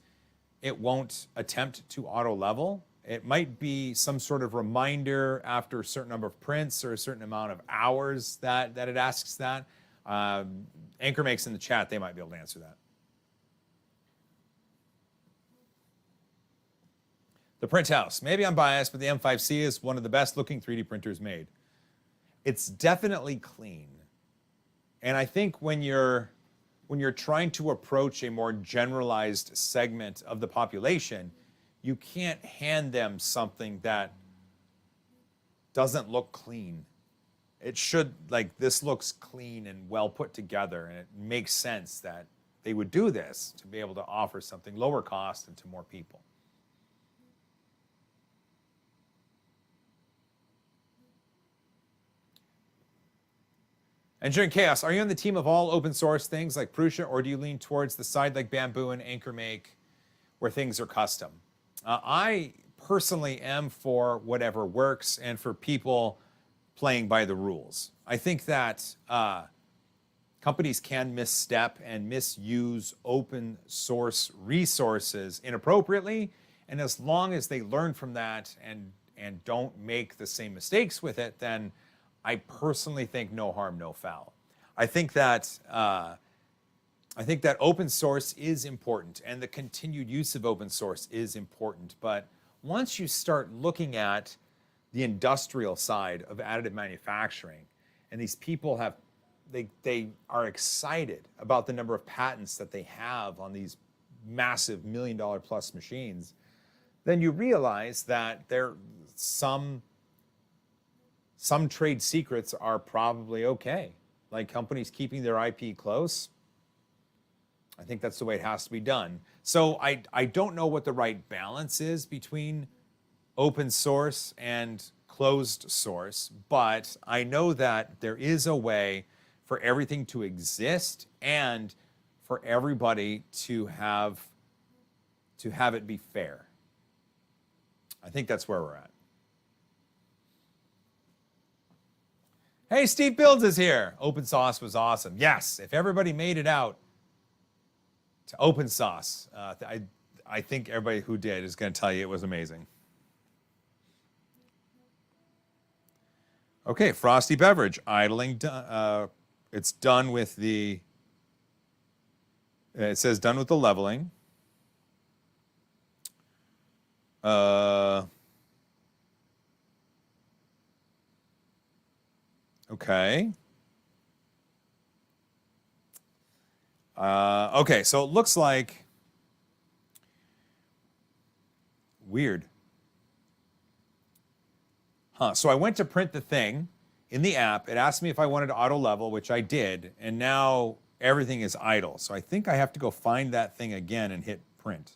it won't attempt to auto level. It might be some sort of reminder after a certain number of prints or a certain amount of hours that it asks that. AnkerMake's in the chat, they might be able to answer that. The print house. Maybe I'm biased, but the M5C is one of the best looking 3D printers made. It's definitely clean. And I think when you're trying to approach a more generalized segment of the population, you can't hand them something that doesn't look clean. It should, like, this looks clean and well put together, and it makes sense that they would do this to be able to offer something lower cost and to more people. Engineering Chaos, are you on the team of all open source things like Prusa, or do you lean towards the side like Bamboo and AnkerMake where things are custom? I personally am for whatever works and for people playing by the rules. I think that companies can misstep and misuse open source resources inappropriately, and as long as they learn from that and don't make the same mistakes with it, then I personally think no harm, no foul. I think that open source is important, and the continued use of open source is important. But once you start looking at the industrial side of additive manufacturing, and these people they are excited about the number of patents that they have on these massive $1 million plus machines, then you realize that some trade secrets are probably okay. Like companies keeping their IP close, I think that's the way it has to be done. So I don't know what the right balance is between open source and closed source, but I know that there is a way for everything to exist and for everybody to have it be fair. I think that's where we're at. Hey, Steve Builds is here. Open source was awesome. Yes, if everybody made it out to open source, I think everybody who did is going to tell you it was amazing. Okay, Frosty Beverage, idling, it's done with the It says done with the leveling. Okay. Okay, so it looks like weird. Huh, so I went to print the thing in the app. It asked me if I wanted to auto level, which I did, and now everything is idle. So I think I have to go find that thing again and hit print.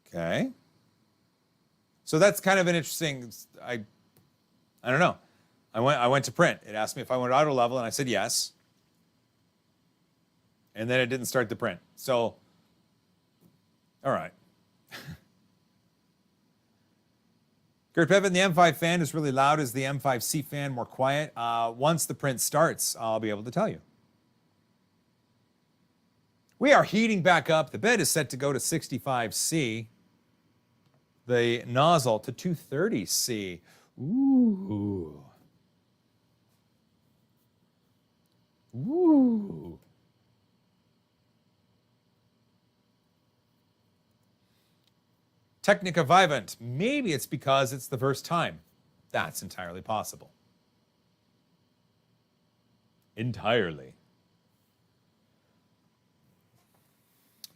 Okay. So that's kind of an interesting, I don't know. I went to print. It asked me if I wanted auto level, and I said yes. And then it didn't start the print. So, all right. Gert Bevan, the M5 fan is really loud. Is the M5C fan more quiet? Once the print starts, I'll be able to tell you. We are heating back up. The bed is set to go to 65C. The nozzle to 230C. Ooh. Ooh. Technica Vivant. Maybe it's because it's the first time. That's entirely possible. Entirely.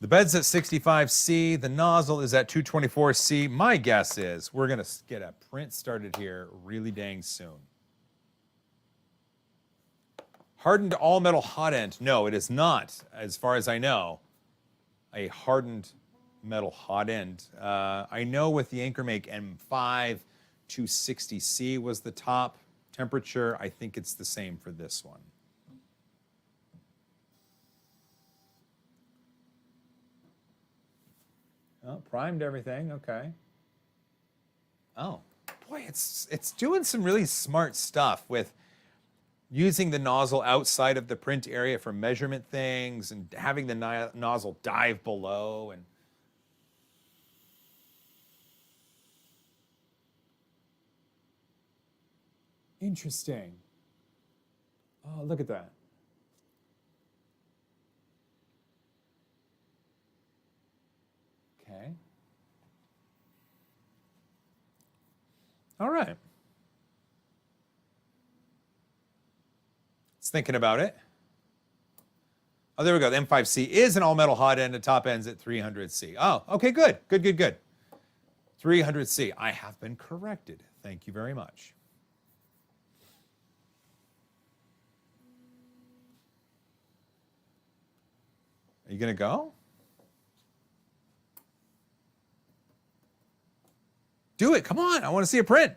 The bed's at 65C. The nozzle is at 224C. My guess is we're going to get a print started here really dang soon. Hardened all-metal hot end. No, it is not, as far as I know, a hardened metal hot end. I know with the AnkerMake M5, 260C was the top temperature. I think it's the same for this one. Oh, primed everything, okay. Oh, boy, it's doing some really smart stuff with using the nozzle outside of the print area for measurement things and having the nozzle dive below. And interesting. Oh, look at that. Okay. All right. It's thinking about it. Oh, there we go. The M5C is an all-metal hot end. The top end's at 300C. Oh, okay, good. Good, good, good. 300C. I have been corrected. Thank you very much. Are you going to go? Do it. Come on. I want to see a print.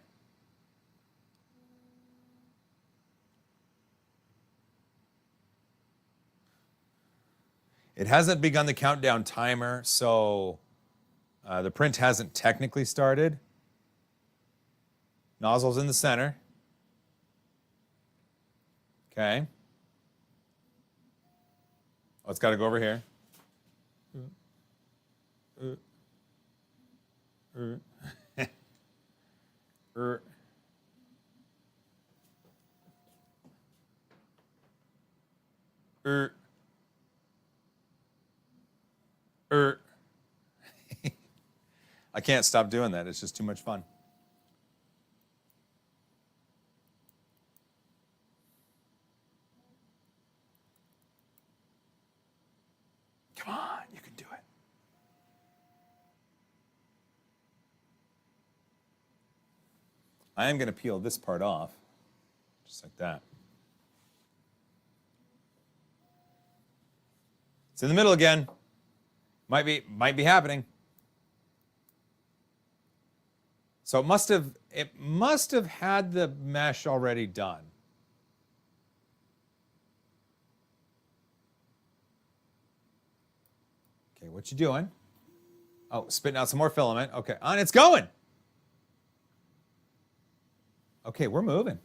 It hasn't begun the countdown timer, so the print hasn't technically started. Nozzle's in the center. Okay. Oh, it's got to go over here. I can't stop doing that. It's just too much fun. Come on, you can do it. I am going to peel this part off, just like that. It's in the middle again. Might be happening. So it must have had the mesh already done. Okay, what you doing? Oh, spitting out some more filament. Okay, on it's going. Okay, we're moving.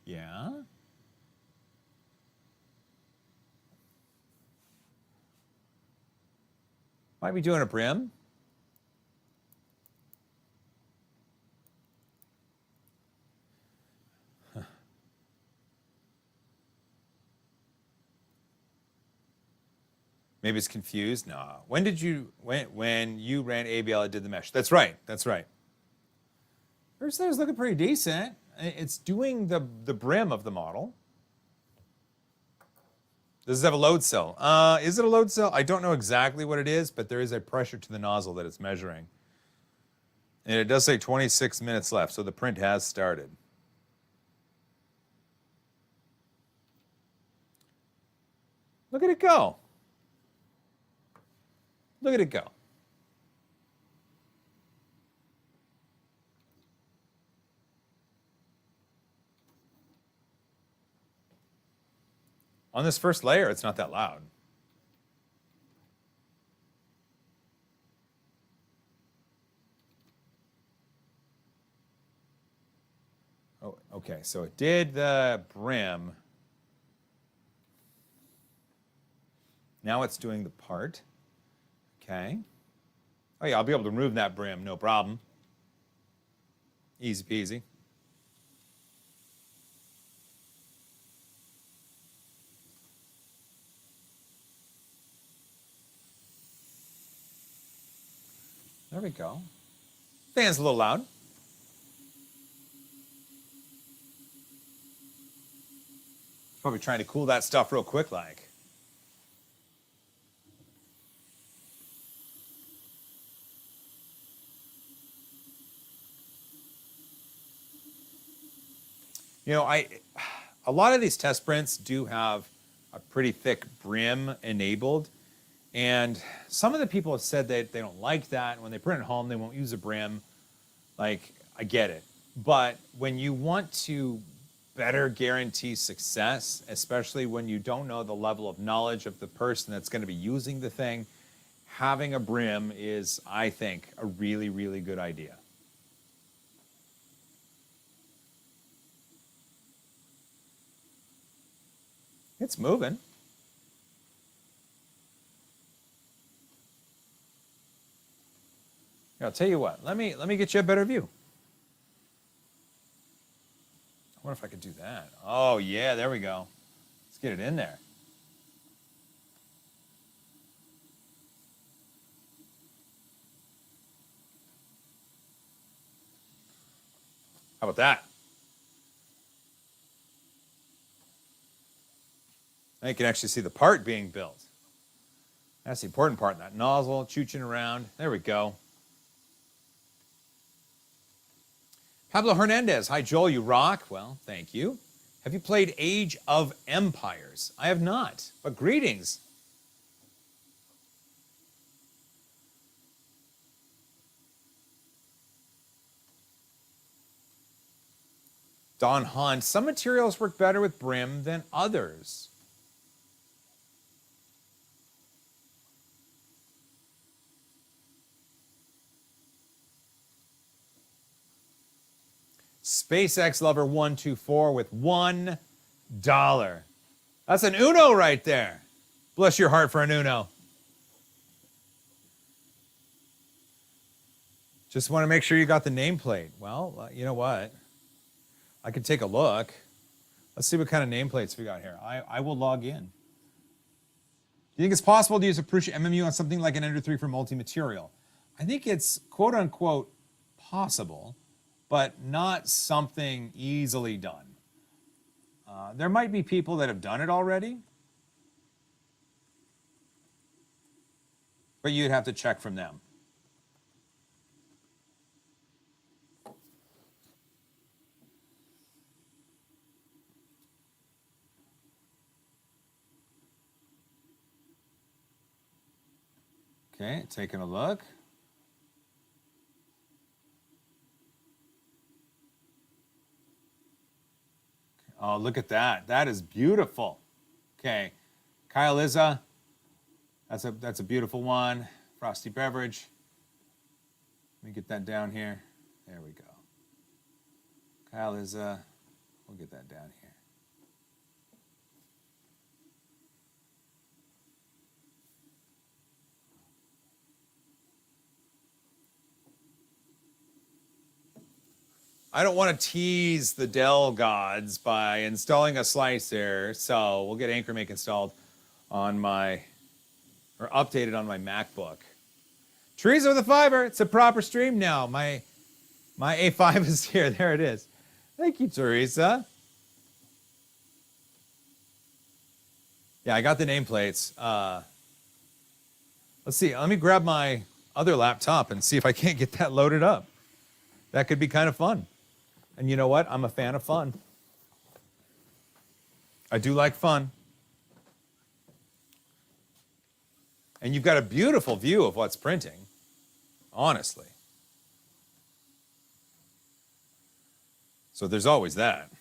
Yeah. Might be doing a brim. Maybe it's confused. No. When you ran ABL, it did the mesh. That's right. That's right. First thing's looking pretty decent. It's doing the brim of the model. Does it have a load cell? Is it a load cell? I don't know exactly what it is, but there is a pressure to the nozzle that it's measuring. And it does say 26 minutes left, so the print has started. Look at it go. Look at it go. On this first layer, it's not that loud. Oh, okay, so it did the brim. Now it's doing the part. Okay. Oh yeah, I'll be able to remove that brim, no problem. Easy peasy. There we go. Fan's a little loud. Probably trying to cool that stuff real quick like. You know, a lot of these test prints do have a pretty thick brim enabled. And some of the people have said that they don't like that. When they print at home, they won't use a brim. Like, I get it. But when you want to better guarantee success, especially when you don't know the level of knowledge of the person that's going to be using the thing, having a brim is, I think, a really, really good idea. It's moving. I'll tell you what, let me get you a better view. I wonder if I could do that. Oh yeah, there we go. Let's get it in there. How about that? Now you can actually see the part being built. That's the important part, that nozzle chooching around. There we go. Pablo Hernandez, hi Joel, you rock. Well, thank you. Have you played Age of Empires? I have not, but greetings. Don Hunt, some materials work better with brim than others. SpaceX Lover 124 with $1. That's an Uno right there. Bless your heart for an Uno. Just want to make sure you got the nameplate. Well, you know what? I could take a look. Let's see what kind of nameplates we got here. I will log in. Do you think it's possible to use a Prusa MMU on something like an Ender 3 for multi-material? I think it's quote-unquote possible, but not something easily done. There might be people that have done it already, but you'd have to check from them. Okay, taking a look. Oh, look at that. That is beautiful. Okay. Kyle Izza. That's a beautiful one. Frosty Beverage. Let me get that down here. There we go. Kyle Izza. We'll get that down here. I don't want to tease the Dell gods by installing a slicer, so we'll get AnkerMake installed on my or updated on my MacBook. Teresa with a fiber. It's a proper stream now. My A5 is here. There it is. Thank you, Teresa. Yeah, I got the nameplates. Let's see. Let me grab my other laptop and see if I can't get that loaded up. That could be kind of fun. And you know what? I'm a fan of fun. I do like fun. And you've got a beautiful view of what's printing, honestly. So there's always that.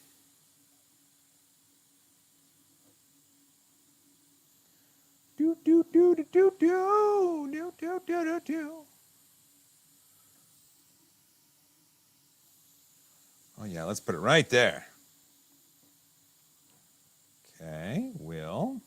Do do do do do do do do do do do. Oh yeah, let's put it right there. Okay, Will.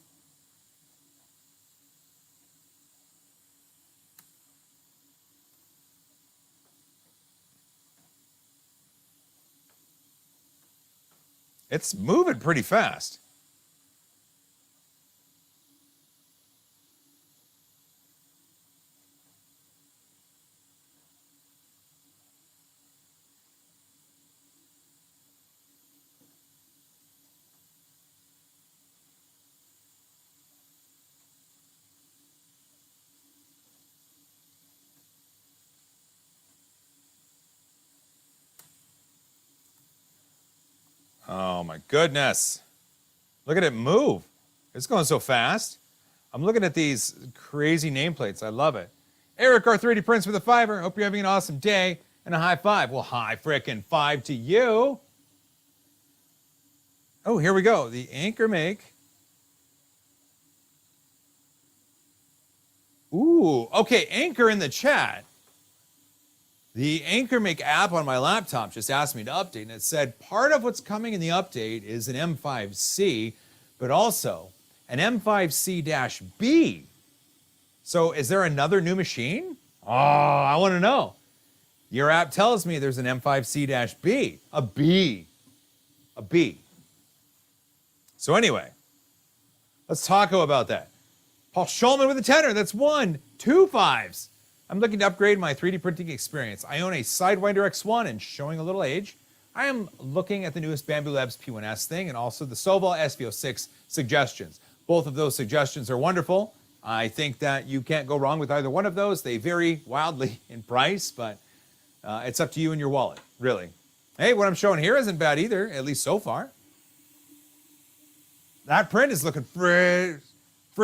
It's moving pretty fast. Oh my goodness. Look at it move. It's going so fast. I'm looking at these crazy nameplates. I love it. Eric, our 3D prints with a fiber. Hope you're having an awesome day and a high five. Well, high frickin' five to you. Oh, here we go. The AnkerMake. Ooh, okay, Anchor in the chat. The AnkerMake app on my laptop just asked me to update, and it said part of what's coming in the update is an M5C, but also an M5C-B. So is there another new machine? Oh, I want to know. Your app tells me there's an M5C-B, a B. So anyway, let's talk about that. Paul Schulman with a 10er. That's 1, 2 5s. I'm looking to upgrade my 3D printing experience. I own a Sidewinder X1 and showing a little age. I am looking at the newest Bambu Labs P1S thing and also the Soval SV06 suggestions. Both of those suggestions are wonderful. I think that you can't go wrong with either one of those. They vary wildly in price, but it's up to you and your wallet, really. Hey, what I'm showing here isn't bad either, at least so far. That print is looking pretty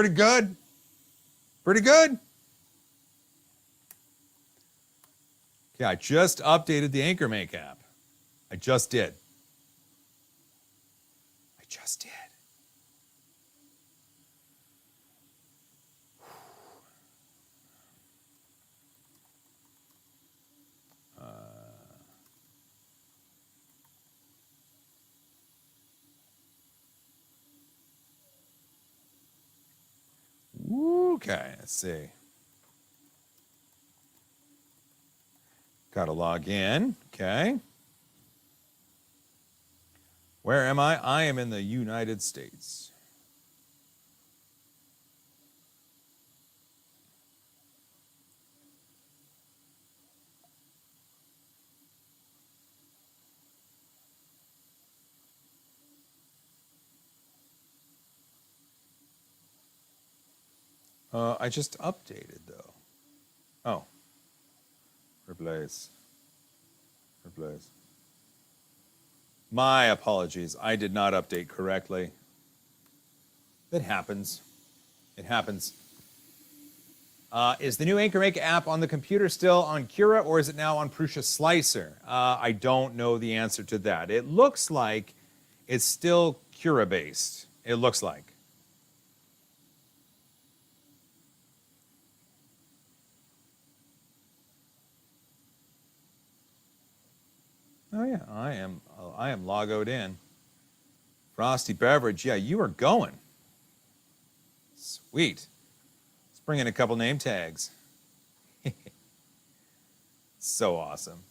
good. Pretty good. Okay, I just updated the AnkerMake app. I just did. Okay, let's see. Gotta log in. Okay. Where am I? I am in the United States. I just updated though. Oh. Replace. My apologies. I did not update correctly. It happens. It happens. Is the new AnkerMake app on the computer still on Cura or is it now on Prusa Slicer? I don't know the answer to that. It looks like it's still Cura based. It looks like. Oh yeah, I am logoed in. Frosty Beverage, yeah, you are going. Sweet. Let's bring in a couple name tags. So awesome.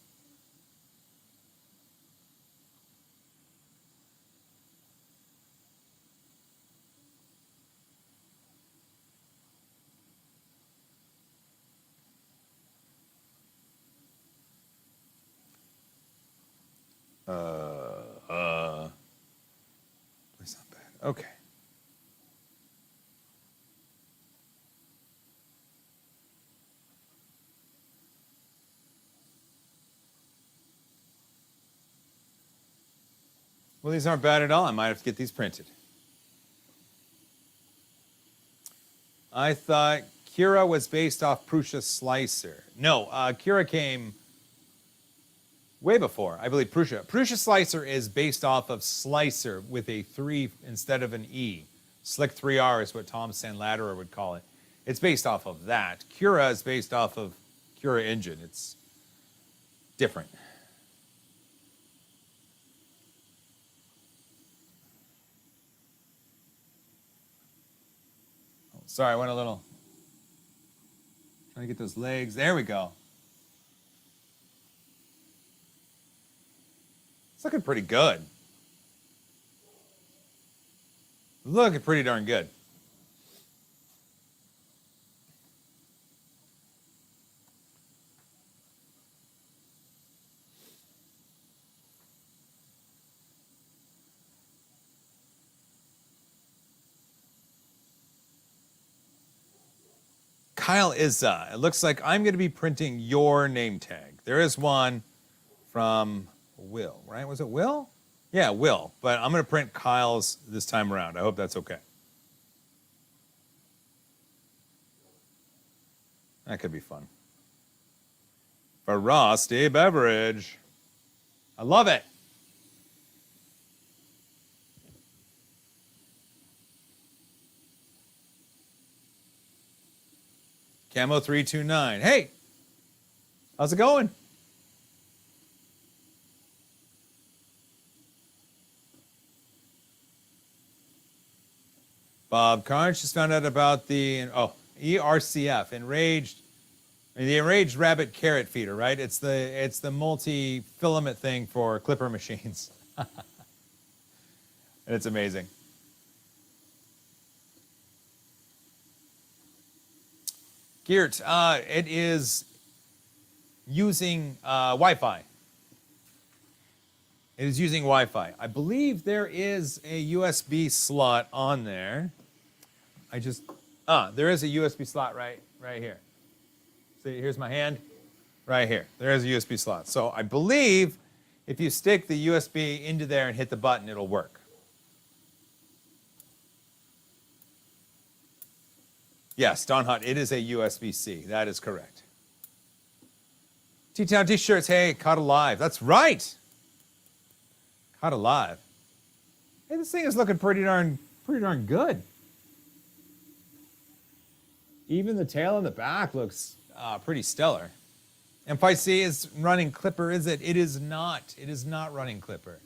Okay. Well, these aren't bad at all. I might have to get these printed. I thought Cura was based off Prusa Slicer. No, Cura came way before. I believe Prusa. Prusa Slicer is based off of Slicer with a 3 instead of an E. Slick 3R is what Tom Sandlatterer would call it. It's based off of that. Cura is based off of Cura Engine. It's different. Oh, sorry, I went a little. Trying to get those legs. There we go. It's looking pretty good. Looking pretty darn good. Kyle Izza, it looks like I'm going to be printing your name tag. There is one from Will, right? Was it Will? Yeah, Will. But I'm going to print Kyle's this time around. I hope that's okay. That could be fun. Frosty beverage. I love it. Camo 329. Hey, how's it going? Bob Carnes just found out about the ERCF, the enraged rabbit carrot feeder, right? It's the multi-filament thing for clipper machines. And it's amazing. Geert, it is using Wi-Fi. It is using Wi-Fi. I believe there is a USB slot on there. There is a USB slot right here. See, here's my hand, right here. There is a USB slot. So I believe if you stick the USB into there and hit the button, it'll work. Yes, Don Hutt, it is a USB-C. That is correct. T-Town T-shirts, hey, caught alive. That's right. Caught alive. Hey, this thing is looking pretty darn good. Even the tail and the back looks pretty stellar. M5C is running Clipper, is it? It is not. It is not running Clipper.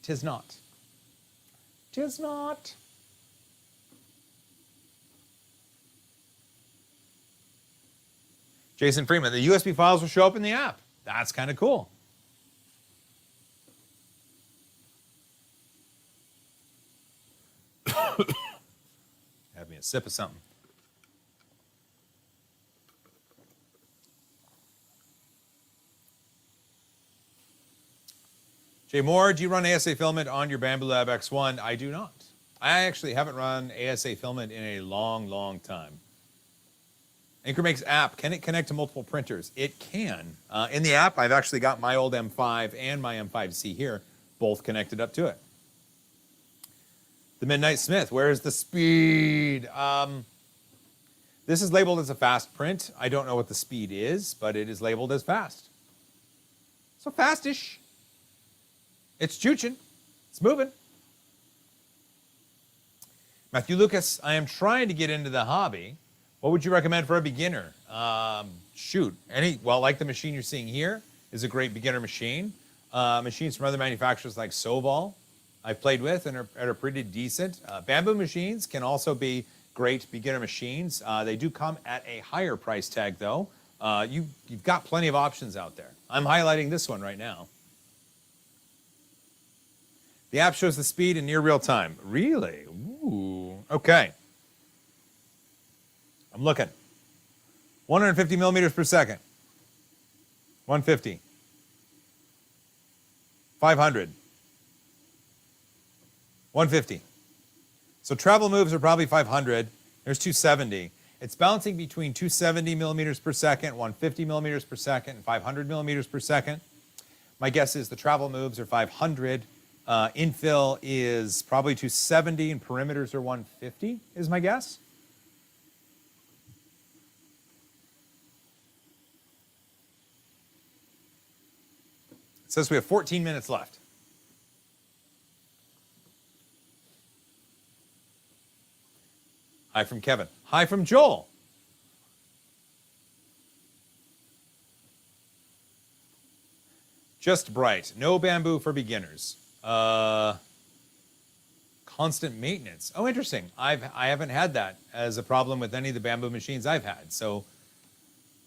Tis not. Tis not. Jason Freeman, the USB files will show up in the app. That's kind of cool. Have me a sip of something. Jay Moore, do you run ASA Filament on your Bambu Lab X1? I do not. I actually haven't run ASA Filament in a long, long time. AnkerMake's app, can it connect to multiple printers? It can. In the app, I've actually got my old M5 and my M5C here, both connected up to it. The Midnight Smith, where's the speed? This is labeled as a fast print. I don't know what the speed is, but it is labeled as fast. So fastish. It's chooching. It's moving. Matthew Lucas, I am trying to get into the hobby. What would you recommend for a beginner? Like the machine you're seeing here is a great beginner machine. Machines from other manufacturers like Soval I've played with and are pretty decent. Bamboo machines can also be great beginner machines. They do come at a higher price tag though. You've got plenty of options out there. I'm highlighting this one right now. The app shows the speed in near real time. Really? Ooh. Okay. I'm looking. 150 millimeters per second. 150. 500. 150. So travel moves are probably 500. There's 270. It's bouncing between 270 millimeters per second, 150 millimeters per second, and 500 millimeters per second. My guess is the travel moves are 500. Infill is probably 270, and perimeters are 150, is my guess. It says we have 14 minutes left. Hi from Kevin. Hi from Joel. Just bright. No bamboo for beginners. Constant maintenance. Oh, interesting. I haven't had that as a problem with any of the bamboo machines I've had. So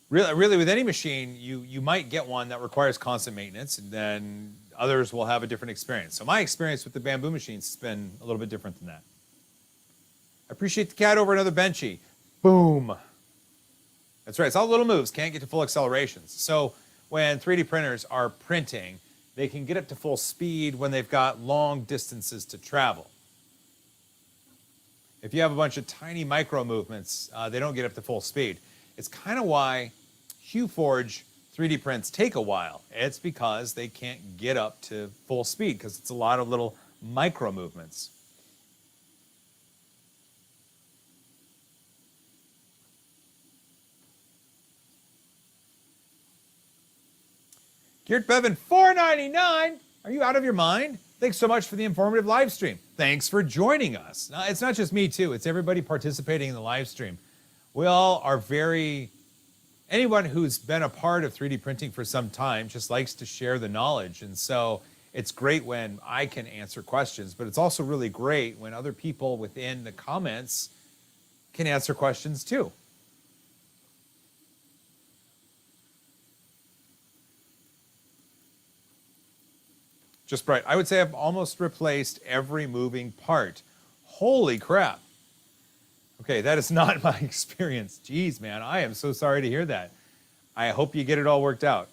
really with any machine, you might get one that requires constant maintenance, and then others will have a different experience. So my experience with the bamboo machines has been a little bit different than that. I appreciate the cat over another benchy. Boom. That's right. It's all little moves. Can't get to full accelerations. So when 3D printers are printing, they can get up to full speed when they've got long distances to travel. If you have a bunch of tiny micro movements, they don't get up to full speed. It's kind of why HueForge 3D prints take a while. It's because they can't get up to full speed because it's a lot of little micro movements. Geert Bevan, $4.99. Are you out of your mind? Thanks so much for the informative live stream. Thanks for joining us. Now, it's not just me, too. It's everybody participating in the live stream. We all are anyone who's been a part of 3D printing for some time just likes to share the knowledge. And so it's great when I can answer questions, but it's also really great when other people within the comments can answer questions, too. Just bright. I would say I've almost replaced every moving part. Holy crap. Okay, that is not my experience. Jeez, man, I am so sorry to hear that. I hope you get it all worked out.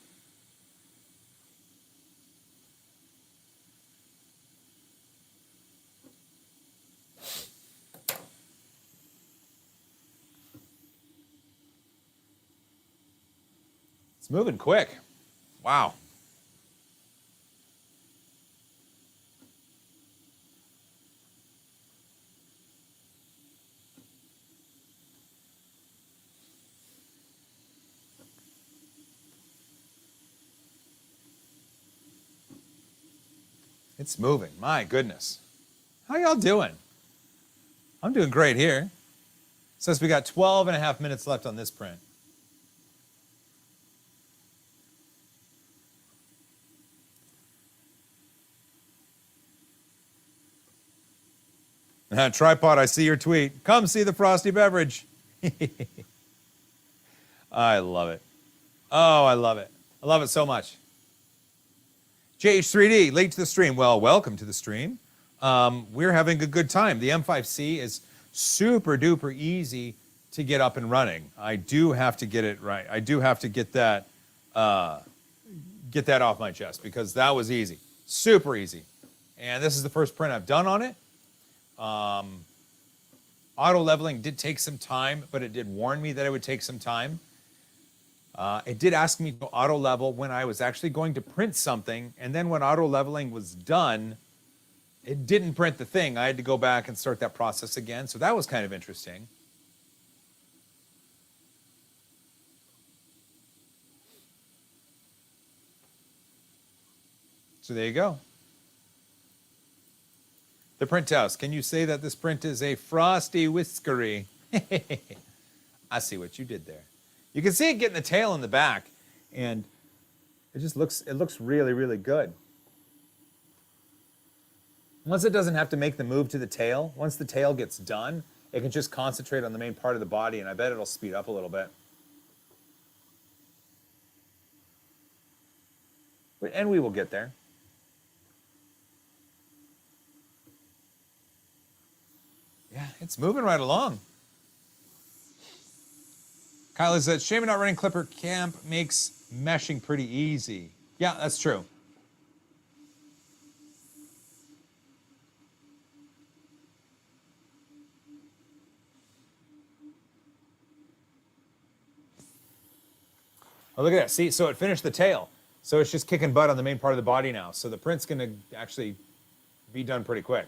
It's moving quick. Wow. It's moving. My goodness. How y'all doing? I'm doing great here. It says we got 12 and a half minutes left on this print. Tripod, I see your tweet. Come see the frosty beverage. I love it. Oh, I love it. I love it so much. JH3D, late to the stream. Well, welcome to the stream. We're having a good time. The M5C is super duper easy to get up and running. I do have to get it right. I do have to get that off my chest because that was easy, super easy. And this is the first print I've done on it. Auto leveling did take some time, but it did warn me that it would take some time. It did ask me to auto level when I was actually going to print something, and then when auto leveling was done, it didn't print the thing. I had to go back and start that process again, so that was kind of interesting. So there you go. The print house. Can you say that this print is a frosty whiskery? I see what you did there. You can see it getting the tail in the back, and it looks really, really good. Once it doesn't have to make the move to the tail, once the tail gets done, it can just concentrate on the main part of the body, and I bet it'll speed up a little bit. And we will get there. Yeah, it's moving right along. Kyle said, shame you're not running Clipper. Camp makes meshing pretty easy. Yeah, that's true. Oh, look at that. See, so it finished the tail. So it's just kicking butt on the main part of the body now. So the print's going to actually be done pretty quick.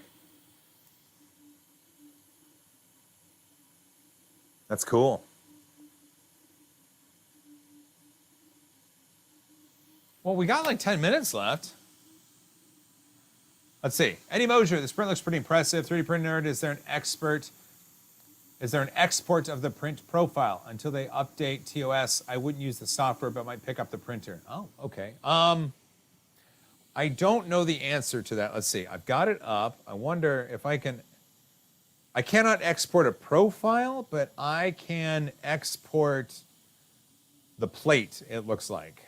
That's cool. Well, we got like 10 minutes left. Let's see. Eddie Mosier, this print looks pretty impressive. 3D Print Nerd, is there an expert? Is there an export of the print profile? Until they update TOS, I wouldn't use the software, but might pick up the printer. Oh, okay. I don't know the answer to that. Let's see. I've got it up. I wonder if I can. I cannot export a profile, but I can export the plate, it looks like.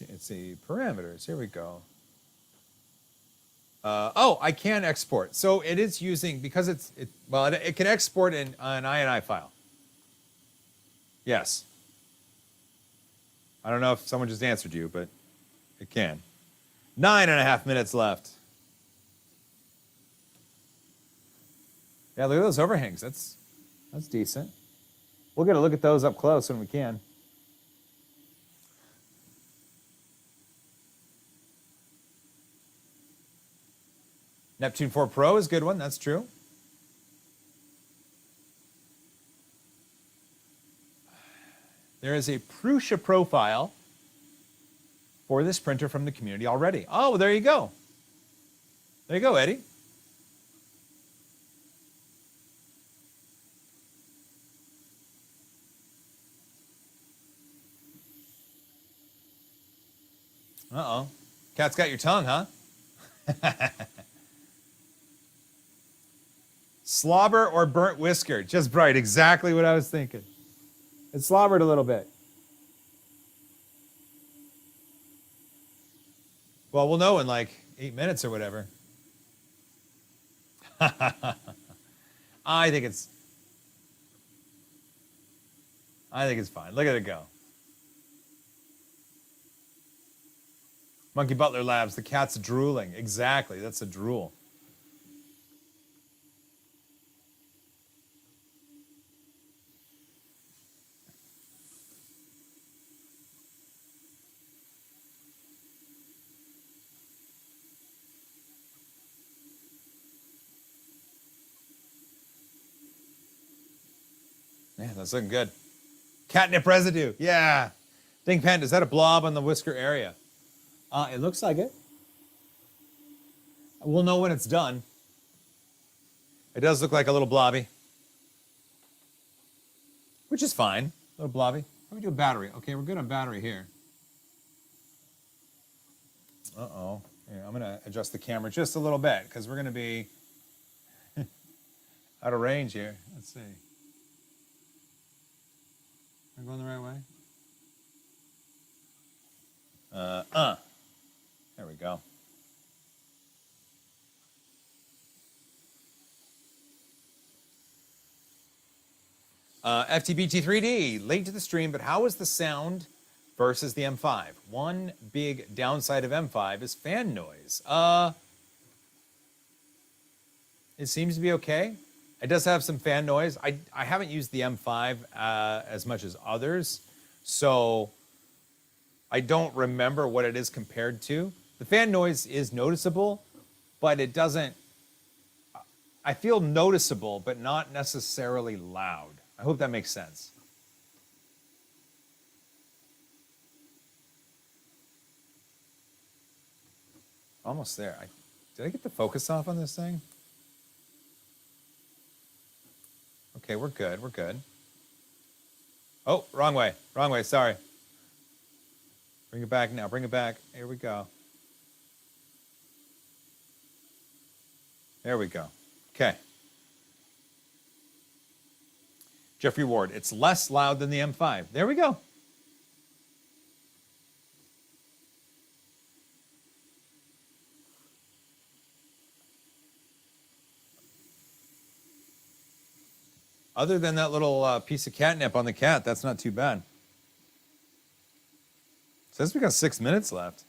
Let's see, parameters, here we go. Oh, I can export. So it is using, because it can export an INI file. Yes. I don't know if someone just answered you, but it can. 9.5 minutes left. Yeah, look at those overhangs. That's decent. We'll get a look at those up close when we can. Neptune 4 Pro is a good one, that's true. There is a Prusa profile for this printer from the community already. Oh, there you go. There you go, Eddie. Uh-oh. Cat's got your tongue, huh? Slobber or burnt whisker? Just bright, exactly what I was thinking. It slobbered a little bit. Well, we'll know in like 8 minutes or whatever. I think it's fine. Look at it go. Monkey Butler Labs, the cat's drooling. Exactly, that's a drool. Man, that's looking good. Catnip residue, yeah. Ding Panda, is that a blob on the whisker area? It looks like it. We'll know when it's done. It does look like a little blobby, which is fine. A little blobby. How do we do a battery? Okay, we're good on battery here. Uh-oh. Here, I'm going to adjust the camera just a little bit because we're going to be out of range here. Let's see. Am I going the right way? There we go. FTBT3D, late to the stream, but how is the sound versus the M5? One big downside of M5 is fan noise. It seems to be okay. It does have some fan noise. I haven't used the M5 as much as others, so I don't remember what it is compared to. The fan noise is noticeable, but it doesn't, I feel noticeable, but not necessarily loud. I hope that makes sense. Almost there. Did I get the focus off on this thing? Okay, we're good, we're good. Oh, wrong way, sorry. Bring it back now, bring it back. Here we go. There we go. Okay. Jeffrey Ward, it's less loud than the M5. There we go. Other than that little piece of catnip on the cat, that's not too bad. Says we got 6 minutes left.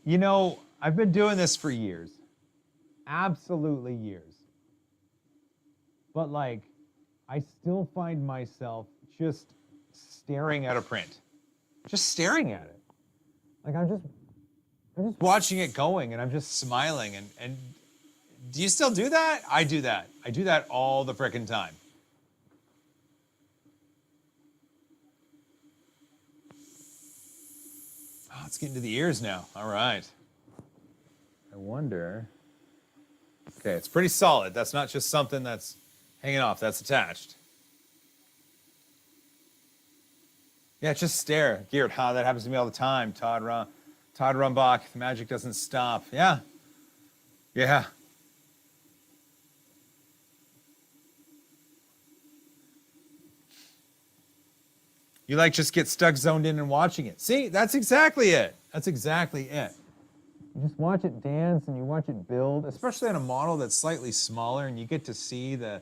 You know, I've been doing this for years. Absolutely years. But like, I still find myself just staring at a print. Just staring at it. Like I'm just watching it going and I'm just smiling and do you still do that? I do that. I do that all the frickin' time. Oh, it's getting to the ears now. All right. I wonder. Okay, it's pretty solid. That's not just something that's hanging off. That's attached. Yeah, just stare. Geert, that happens to me all the time. Todd Rumbach, the magic doesn't stop. Yeah. Yeah. You like just get stuck zoned in and watching it. See, that's exactly it. That's exactly it. You just watch it dance and you watch it build, especially on a model that's slightly smaller and you get to see the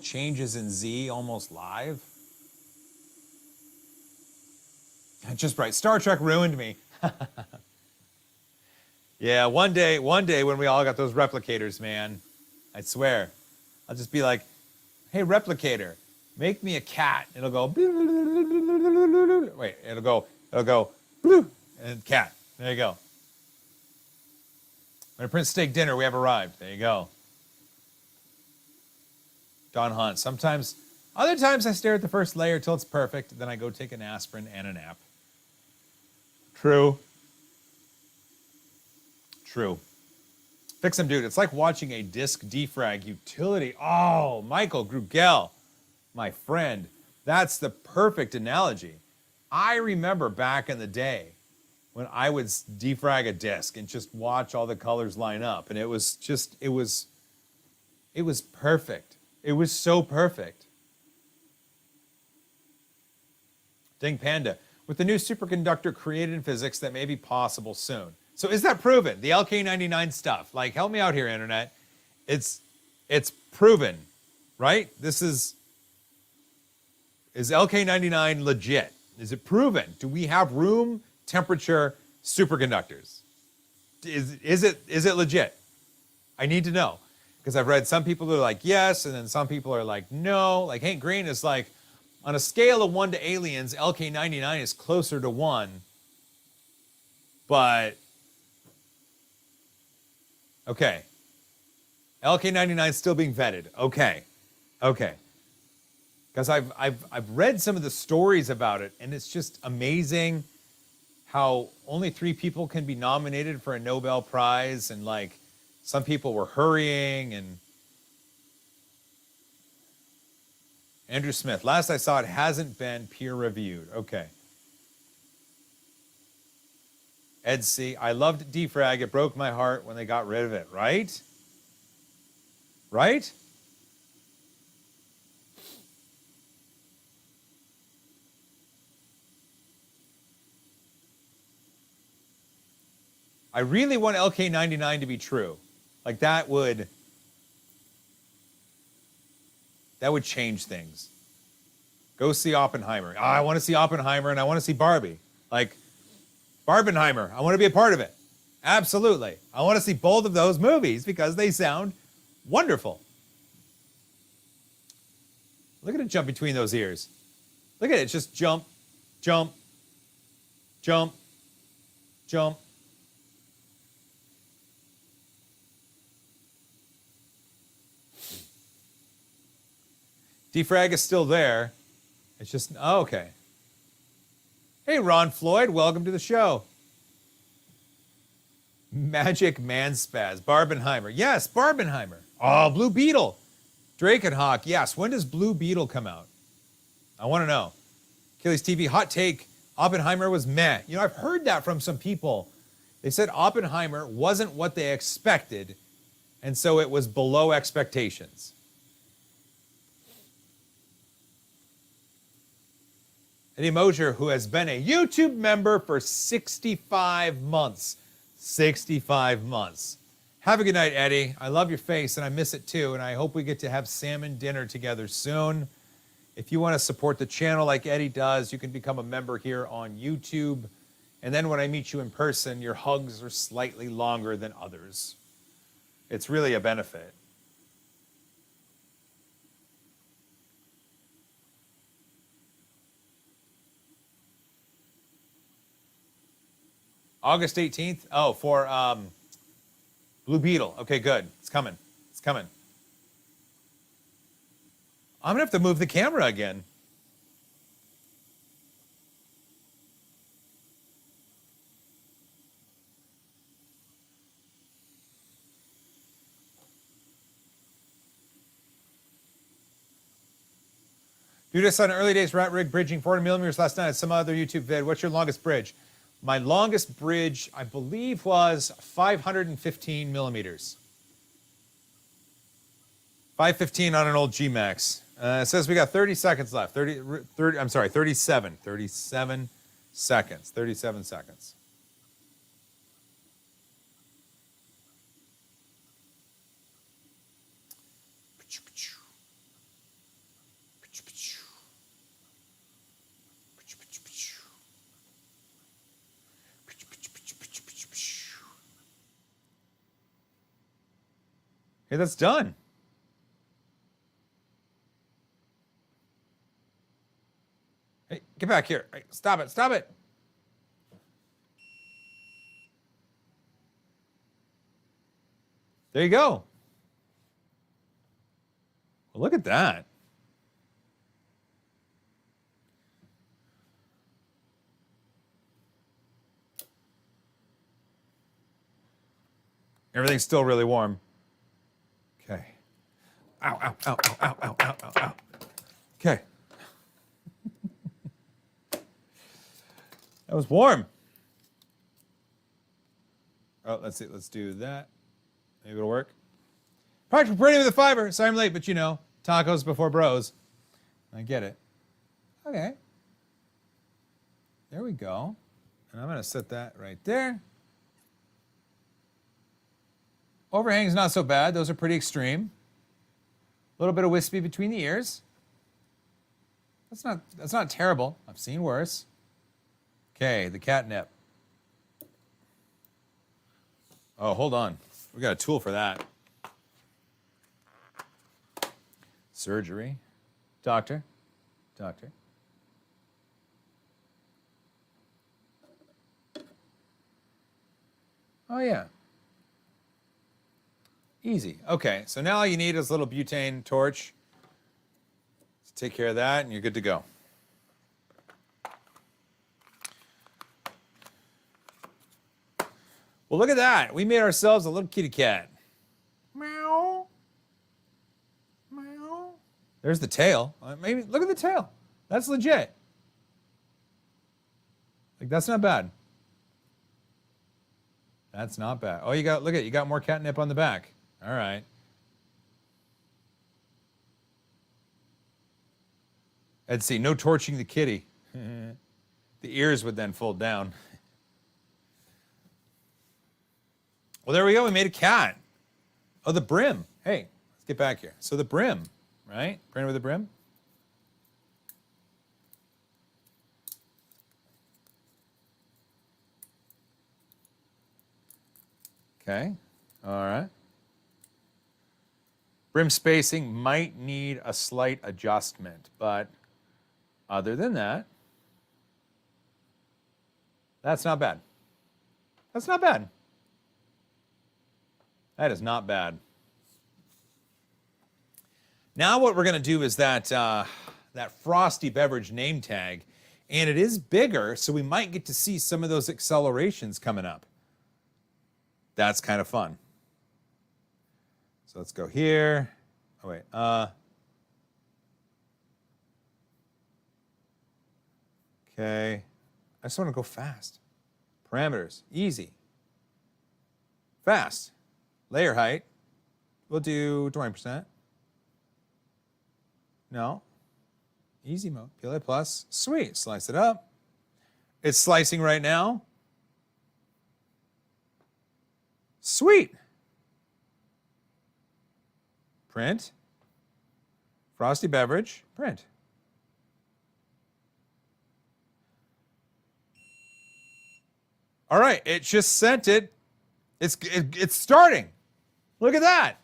changes in Z almost live. Just right. Star Trek ruined me. Yeah, one day when we all got those replicators, man, I swear, I'll just be like, hey, replicator, make me a cat. It'll go, wait, it'll go, and cat. There you go. When I print steak dinner, we have arrived. There you go. Don Hunt. Other times I stare at the first layer till it's perfect, then I go take an aspirin and a nap. True. True. Fix 'em, dude. It's like watching a disk defrag utility. Oh, Michael Grugel, my friend. That's the perfect analogy. I remember back in the day when I would defrag a disk and just watch all the colors line up. And it was perfect. It was so perfect. Ding Panda. With the new superconductor created in physics, that may be possible soon. So is that proven? The LK99 stuff. Like, help me out here, Internet. It's proven, right? Is LK99 legit? Is it proven? Do we have room temperature superconductors? Is it legit? I need to know. Because I've read some people are like, yes, and then some people are like, no. Like Hank Green is like, on a scale of 1 to aliens, LK99 is closer to 1. But, okay. LK99 is still being vetted. Okay. Okay. Because I've read some of the stories about it, and it's just amazing how only 3 people can be nominated for a Nobel Prize, and like some people were hurrying. And Andrew Smith, last I saw it hasn't been peer reviewed. Okay. Ed C, I loved defrag. It broke my heart when they got rid of it, right? Right? I really want LK99 to be true. Like that would change things. Go see Oppenheimer. I want to see Oppenheimer and I want to see Barbie. Like Barbenheimer, I want to be a part of it. Absolutely. I want to see both of those movies because they sound wonderful. Look at it jump between those ears. Look at it just jump, jump, jump, jump. Defrag is still there. It's just, oh, okay. Hey, Ron Floyd, welcome to the show. Magic Manspaz, Barbenheimer. Yes, Barbenheimer. Oh, Blue Beetle. Drakenhawk, yes. When does Blue Beetle come out? I want to know. Achilles TV, hot take. Oppenheimer was meh. You know, I've heard that from some people. They said Oppenheimer wasn't what they expected, and so it was below expectations. Eddie Mosier, who has been a YouTube member for 65 months. 65 months. Have a good night, Eddie. I love your face, and I miss it too, and I hope we get to have salmon dinner together soon. If you want to support the channel like Eddie does, you can become a member here on YouTube And then when I meet you in person, your hugs are slightly longer than others. It's really a benefit. August 18th? Oh, for Blue Beetle. Okay, good. It's coming. It's coming. I'm going to have to move the camera again. Dude, I saw an early days rat rig bridging 400 millimeters last night at some other YouTube vid. What's your longest bridge? My longest bridge, I believe, was 515 millimeters. 515 on an old G-Max. It says we got 30 seconds left. 37. 37 seconds. 37 seconds. Okay, that's done. Hey, get back here. Hey, stop it. Stop it. There you go. Well, look at that. Everything's still really warm. Okay. Ow, ow, ow, ow, ow, ow, ow, ow, ow. Okay. That was warm. Oh, let's see. Let's do that. Maybe it'll work. Practical printing with the fiber. Sorry I'm late, but you know, tacos before bros. I get it. Okay. There we go. And I'm going to set that right there. Overhang's not so bad. Those are pretty extreme. A little bit of wispy between the ears. That's not terrible. I've seen worse. Okay, the catnip. Oh, hold on. We got a tool for that. Surgery. Doctor. Doctor. Oh, yeah. Easy. Okay, so now all you need is a little butane torch. Let's take care of that, and you're good to go. Well, look at that. We made ourselves a little kitty cat. Meow. Meow. There's the tail. Maybe look at the tail. That's legit. Like, that's not bad. That's not bad. Oh, look at it. You got more catnip on the back. All right. Let's see. No torching the kitty. The ears would then fold down. Well, there we go. We made a cat. Oh, the brim. Hey, let's get back here. So the brim, right? Printed with the brim. Okay. All right. Brim spacing might need a slight adjustment, but other than that, that's not bad. That's not bad. That is not bad. Now what we're going to do is that frosty beverage name tag, and it is bigger, so we might get to see some of those accelerations coming up. That's kind of fun. So let's go here. Oh, wait. Okay. I just want to go fast. Parameters. Easy. Fast. Layer height. We'll do 20%. No. Easy mode. PLA plus. Sweet. Slice it up. It's slicing right now. Sweet. Print. Frosty beverage. Print. All right, it just sent it. It's starting. Look at that.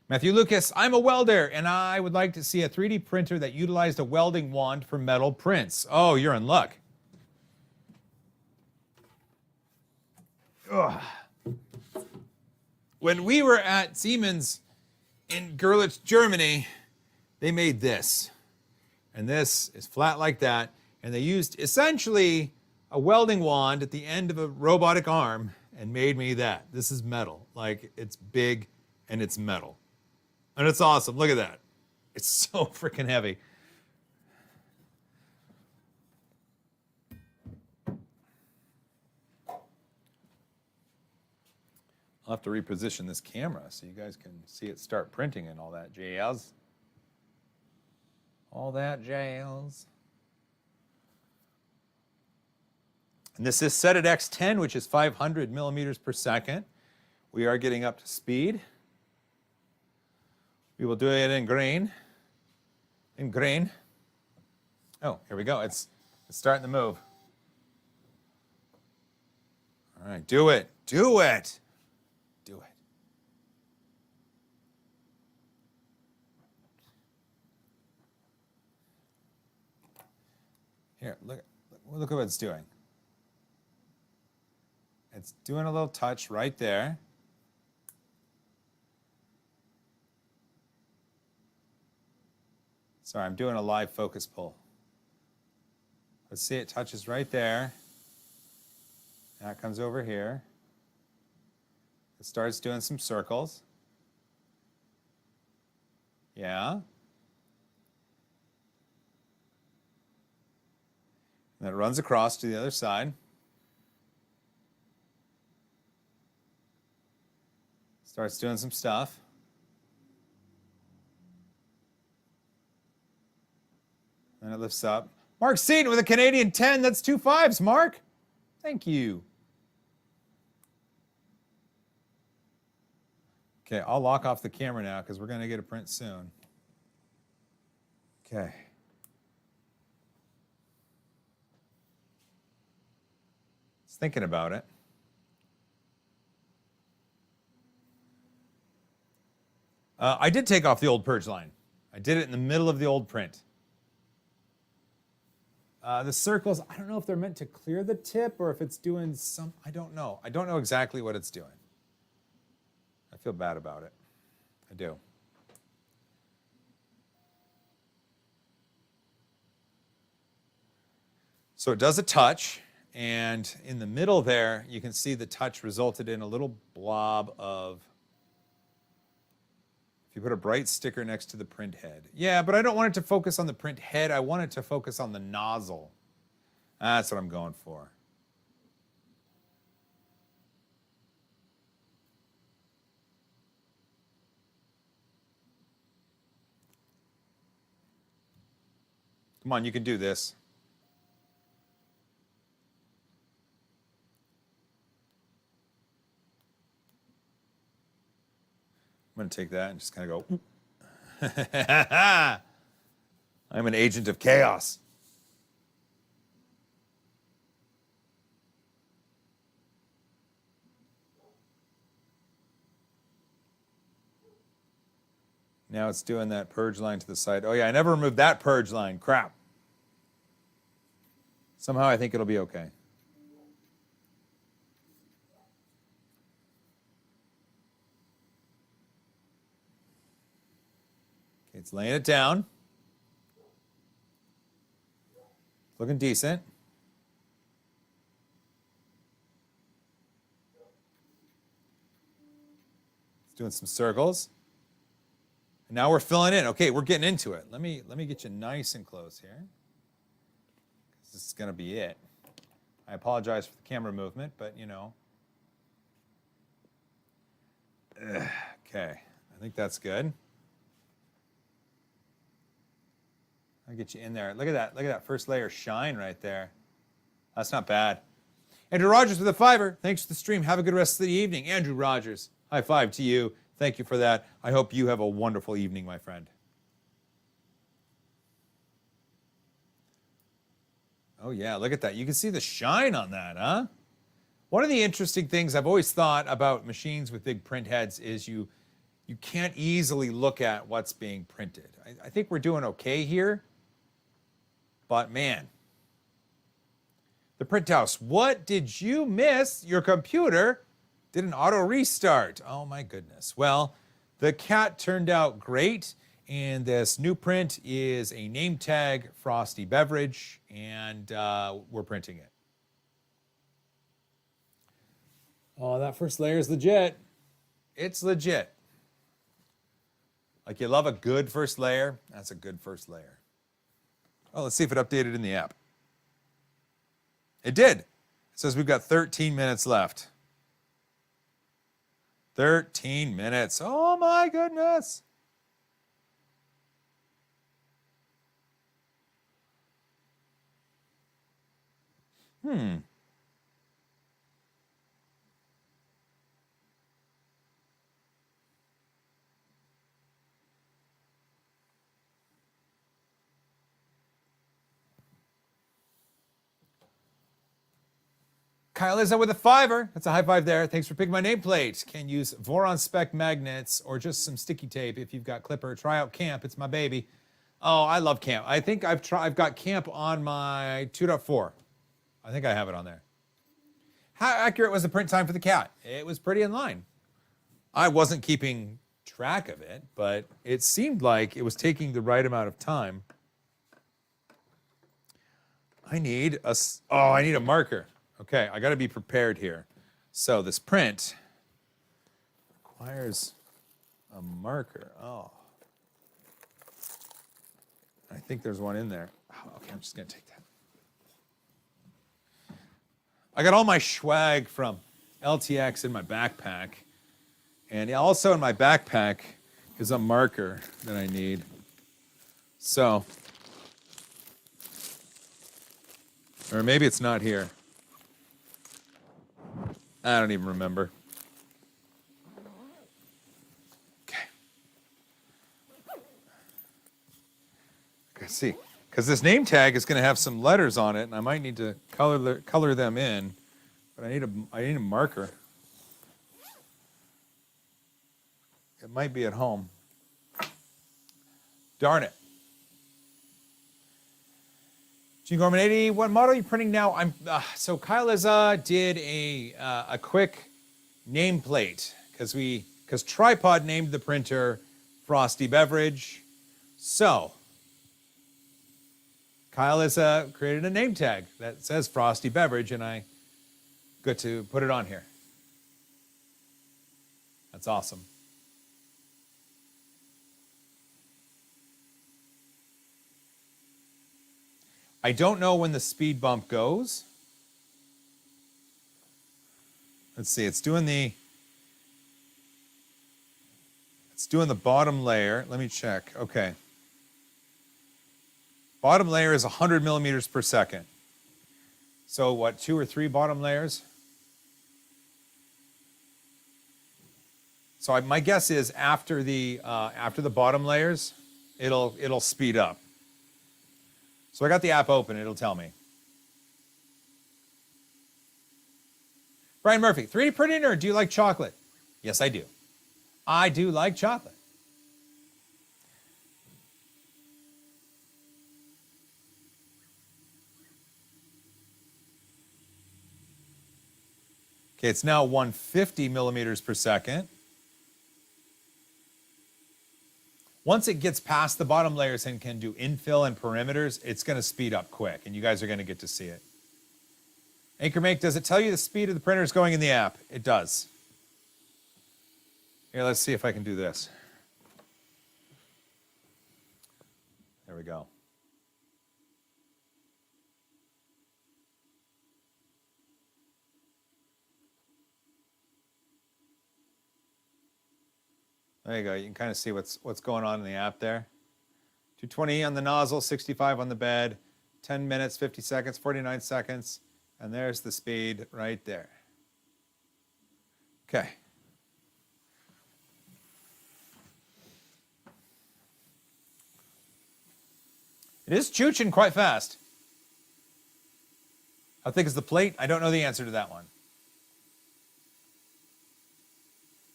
Matthew Lucas, I'm a welder, and I would like to see a 3D printer that utilized a welding wand for metal prints. Oh, you're in luck. Ugh. When we were at Siemens in Görlitz, Germany, they made this. And this is flat like that. And they used essentially a welding wand at the end of a robotic arm and made me that. This is metal. Like, it's big and it's metal. And it's awesome. Look at that. It's so freaking heavy. I'll have to reposition this camera so you guys can see it start printing and all that jazz. All that jazz. And this is set at X10, which is 500 millimeters per second. We are getting up to speed. We will do it in grain. In grain. Oh, here we go. It's starting to move. All right, do it. Do it. Do it. Here, look at what it's doing. It's doing a little touch right there. Sorry, I'm doing a live focus pull. Let's see, it touches right there. Now it comes over here. It starts doing some circles. Yeah. And then it runs across to the other side. Starts doing some stuff. And it lifts up. Mark Seaton with a Canadian 10. That's 2 5s, Mark. Thank you. Okay, I'll lock off the camera now because we're going to get a print soon. Okay. Just thinking about it. I did take off the old purge line. I did it in the middle of the old print. The circles, I don't know if they're meant to clear the tip or if it's doing some, I don't know. I don't know exactly what it's doing. I feel bad about it. I do. So it does a touch, and in the middle there, you can see the touch resulted in a little blob of, if you put a bright sticker next to the print head. Yeah, but I don't want it to focus on the print head. I want it to focus on the nozzle. That's what I'm going for. Come on, you can do this. I'm going to take that and just kind of go. I'm an agent of chaos. Now it's doing that purge line to the side. Oh yeah, I never removed that purge line. Crap. Somehow I think it'll be okay. Okay, it's laying it down. Looking decent. It's doing some circles. And now we're filling in. Okay, we're getting into it. Let me get you nice and close here. This is going to be it. I apologize for the camera movement, but you know. Okay, I think that's good. I'll get you in there. Look at that. Look at that first layer shine right there. That's not bad. Andrew Rogers with a $5. Thanks for the stream. Have a good rest of the evening. Andrew Rogers, high five to you. Thank you for that. I hope you have a wonderful evening, my friend. Oh yeah, look at that. You can see the shine on that, huh? One of the interesting things I've always thought about machines with big print heads is you can't easily look at what's being printed. I think we're doing okay here, but man, the print house, what did you miss? Your computer did an auto restart. Oh my goodness. Well, the cat turned out great, and this new print is a name tag, Frosty Beverage, and we're printing it. Oh, that first layer is legit. It's legit. Like you love a good first layer, that's a good first layer. Oh, let's see if it updated in the app. It did. It says we've got 13 minutes left. 13 minutes. Oh my goodness. Kyle Izza with a $5. That's a high five there. Thanks for picking my nameplate. Can use Voron spec magnets or just some sticky tape if you've got Clipper. Try out Camp. It's my baby. Oh, I love Camp. I think I've got Camp on my 2.4. I think I have it on there. How accurate was the print time for the cat? It was pretty in line. I wasn't keeping track of it, but it seemed like it was taking the right amount of time. I need a marker. Okay, I got to be prepared here. So this print requires a marker. Oh. I think there's one in there. Oh, okay, I'm just going to take that. I got all my swag from LTX in my backpack. And also in my backpack is a marker that I need. So, or maybe it's not here. I don't even remember. Okay. Let's see. Because this name tag is going to have some letters on it, and I might need to color them in. But I need a marker. It might be at home. Darn it. Gene Gorman 80, what model are you printing now? So Kyle Izza did a quick nameplate because Tripod named the printer Frosty Beverage. So Kyle Izza created a name tag that says Frosty Beverage, and I got to put it on here. That's awesome. I don't know when the speed bump goes. Let's see, it's doing the bottom layer. Let me check. Okay. Bottom layer is 100 millimeters per second. So what, 2 or 3 bottom layers? So my guess is after the bottom layers, it'll speed up. So I got the app open, it'll tell me. Brian Murphy, 3D printing or do you like chocolate? Yes, I do. I do like chocolate. Okay, it's now 150 millimeters per second. Once it gets past the bottom layers and can do infill and perimeters, it's going to speed up quick, and you guys are going to get to see it. AnkerMake, does it tell you the speed of the printer is going in the app? It does. Here, let's see if I can do this. There we go. There you go. You can kind of see what's going on in the app there. 220 on the nozzle, 65 on the bed, 10 minutes, 50 seconds, 49 seconds, and there's the speed right there. Okay. It is chooching quite fast. How thick is the plate? I don't know the answer to that one.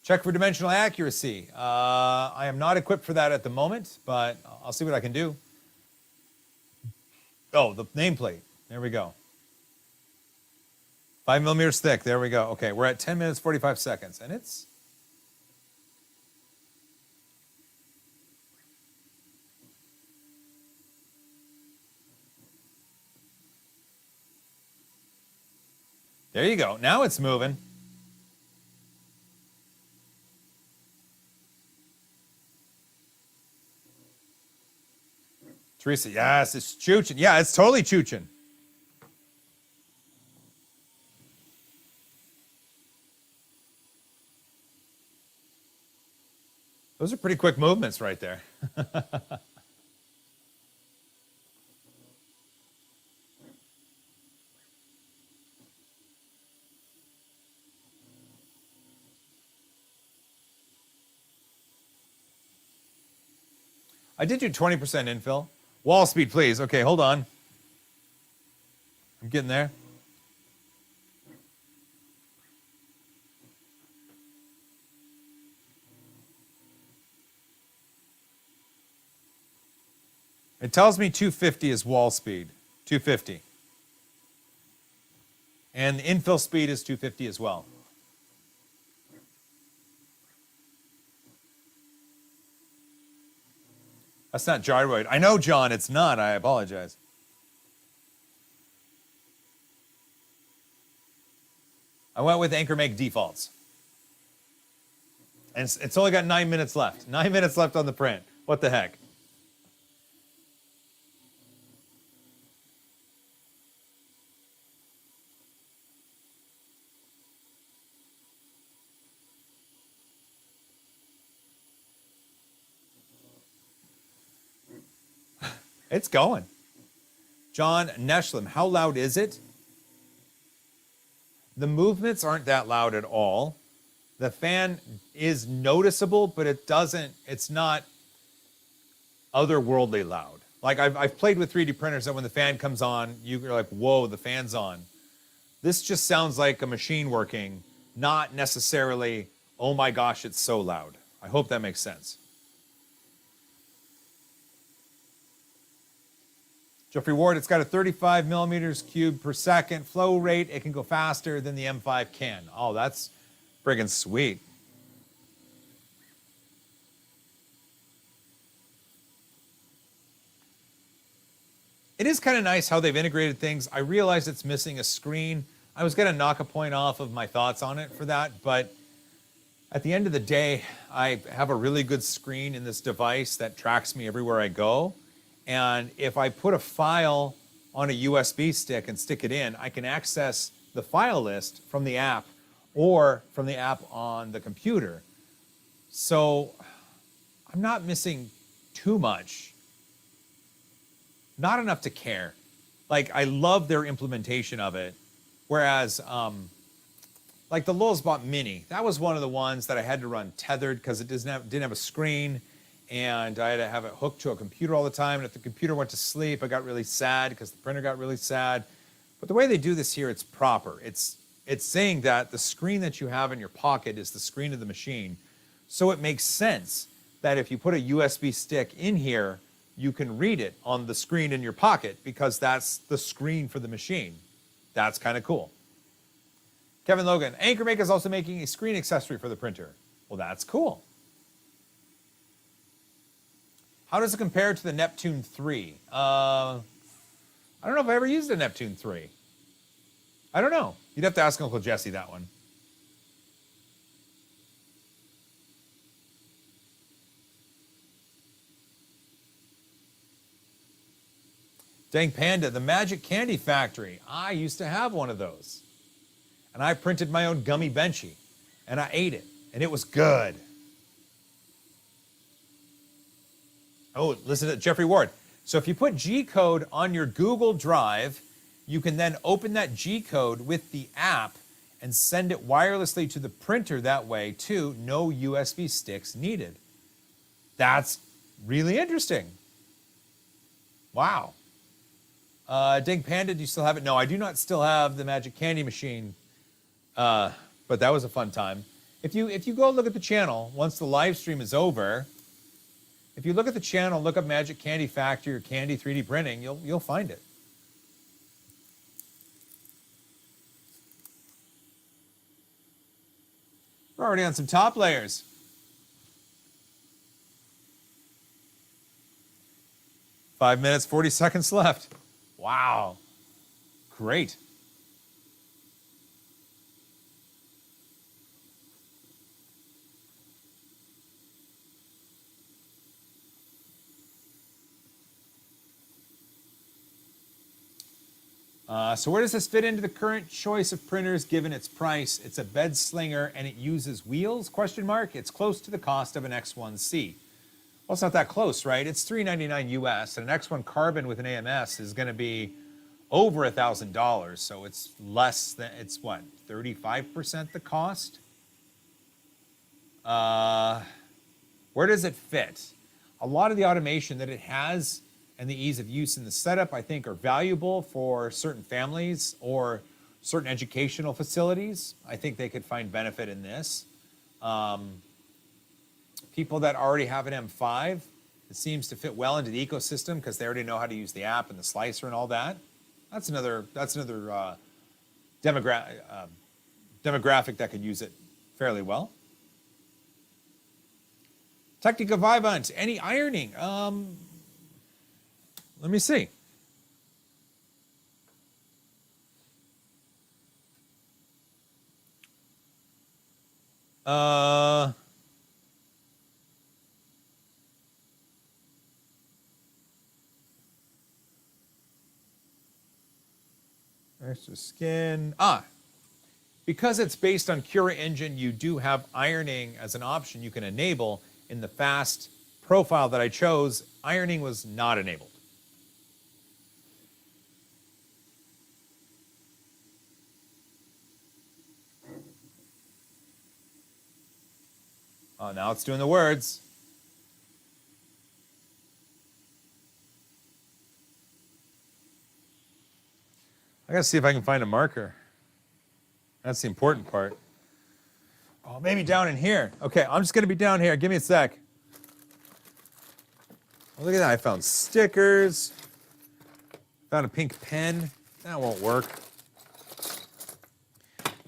Check for dimensional accuracy. I am not equipped for that at the moment, but I'll see what I can do. Oh, the nameplate. There we go. 5 millimeters thick. There we go. Okay, we're at 10 minutes, 45 seconds. And it's... There you go. Now it's moving. Teresa, yes, it's chooching. Yeah, it's totally chooching. Those are pretty quick movements right there. I did do 20% infill. Wall speed, please. Okay, hold on. I'm getting there. It tells me 250 is wall speed. 250. And the infill speed is 250 as well. That's not gyroid. I know, John, it's not. I apologize. I went with AnkerMake defaults. And it's only got 9 minutes left. 9 minutes left on the print. What the heck? It's going. John Neschlim, how loud is it? The movements aren't that loud at all. The fan is noticeable, but it's not otherworldly loud. Like I've played with 3D printers that when the fan comes on, you're like, whoa, the fan's on. This just sounds like a machine working, not necessarily, oh my gosh, it's so loud. I hope that makes sense. Jeffrey Ward, it's got a 35 millimeters cubed per second flow rate. It can go faster than the M5 can. Oh, that's friggin' sweet. It is kind of nice how they've integrated things. I realize it's missing a screen. I was going to knock a point off of my thoughts on it for that, but at the end of the day, I have a really good screen in this device that tracks me everywhere I go. And if I put a file on a USB stick and stick it in, I can access the file list from the app or from the app on the computer. So I'm not missing too much. Not enough to care. Like, I love their implementation of it. Whereas, like the Lulzbot Mini, that was one of the ones that I had to run tethered because it didn't have a screen. And I had to have it hooked to a computer all the time. And if the computer went to sleep, I got really sad because the printer got really sad. But the way they do this here, it's proper. It's saying that the screen that you have in your pocket is the screen of the machine. So it makes sense that if you put a USB stick in here, you can read it on the screen in your pocket because that's the screen for the machine. That's kind of cool. Kevin Logan, AnkerMake is also making a screen accessory for the printer. Well, that's cool. How does it compare to the Neptune 3? I don't know if I ever used a Neptune 3. I don't know. You'd have to ask Uncle Jesse that one. Dang Panda, the Magic Candy Factory. I used to have one of those. And I printed my own gummy benchy. And I ate it. And it was good. Oh, listen to Jeffrey Ward. So if you put G-code on your Google Drive, you can then open that G-code with the app and send it wirelessly to the printer that way too. No USB sticks needed. That's really interesting. Wow. Ding Panda, do you still have it? No, I do not still have the Magic Candy Machine, but that was a fun time. If you go look at the channel, once the live stream is over, if you look at the channel, look up Magic Candy Factory or Candy 3D Printing, you'll find it. We're already on some top layers. Five minutes, 40 seconds left. Wow. Great. So where does this fit into the current choice of printers given its price? It's a bed slinger and it uses wheels, question mark. It's close to the cost of an X1C. Well, it's not that close, right? It's $399 US, and an X1 Carbon with an AMS is going to be over $1,000. So it's less than, it's what, 35% the cost? Where does it fit? A lot of the automation that it has and the ease of use in the setup, I think, are valuable for certain families or certain educational facilities. I think they could find benefit in this. People that already have an M5, it seems to fit well into the ecosystem because they already know how to use the app and the slicer and all that. That's another demographic that could use it fairly well. Technica Vivant, any ironing? Let me see. Extra skin. Because it's based on Cura Engine, you do have ironing as an option you can enable. In the fast profile that I chose, ironing was not enabled. Oh, now it's doing the words. I gotta see if I can find a marker. That's the important part. Oh, maybe down in here. Okay, I'm just gonna be down here. Give me a sec. Oh, look at that, I found stickers. Found a pink pen. That won't work.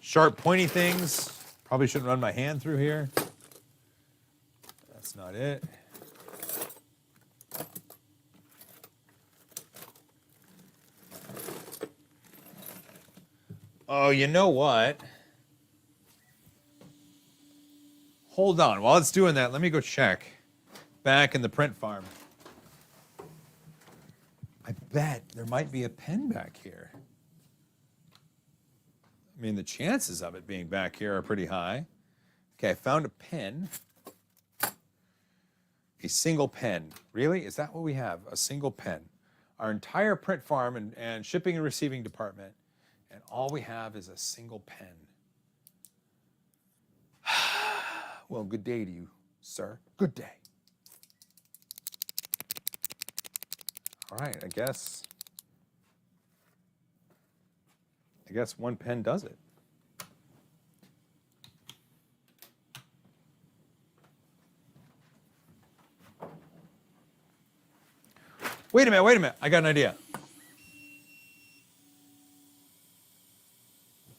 Sharp, pointy things. Probably shouldn't run my hand through here. That's not it. Oh, you know what? Hold on. While it's doing that, let me go check back in the print farm. I bet there might be a pen back here. I mean, the chances of it being back here are pretty high. Okay, I found a pen. A single pen. Really? Is that what we have? A single pen. Our entire print farm and shipping and receiving department, and all we have is a single pen. Well, good day to you, sir. Good day. All right, I guess one pen does it. Wait a minute. I got an idea.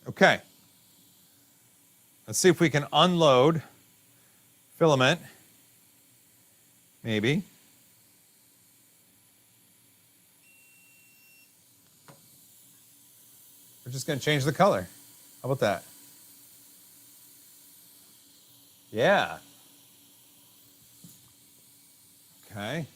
Okay. Let's see if we can unload Filament. Maybe. We're just going to change the color. How about that? Yeah. Okay.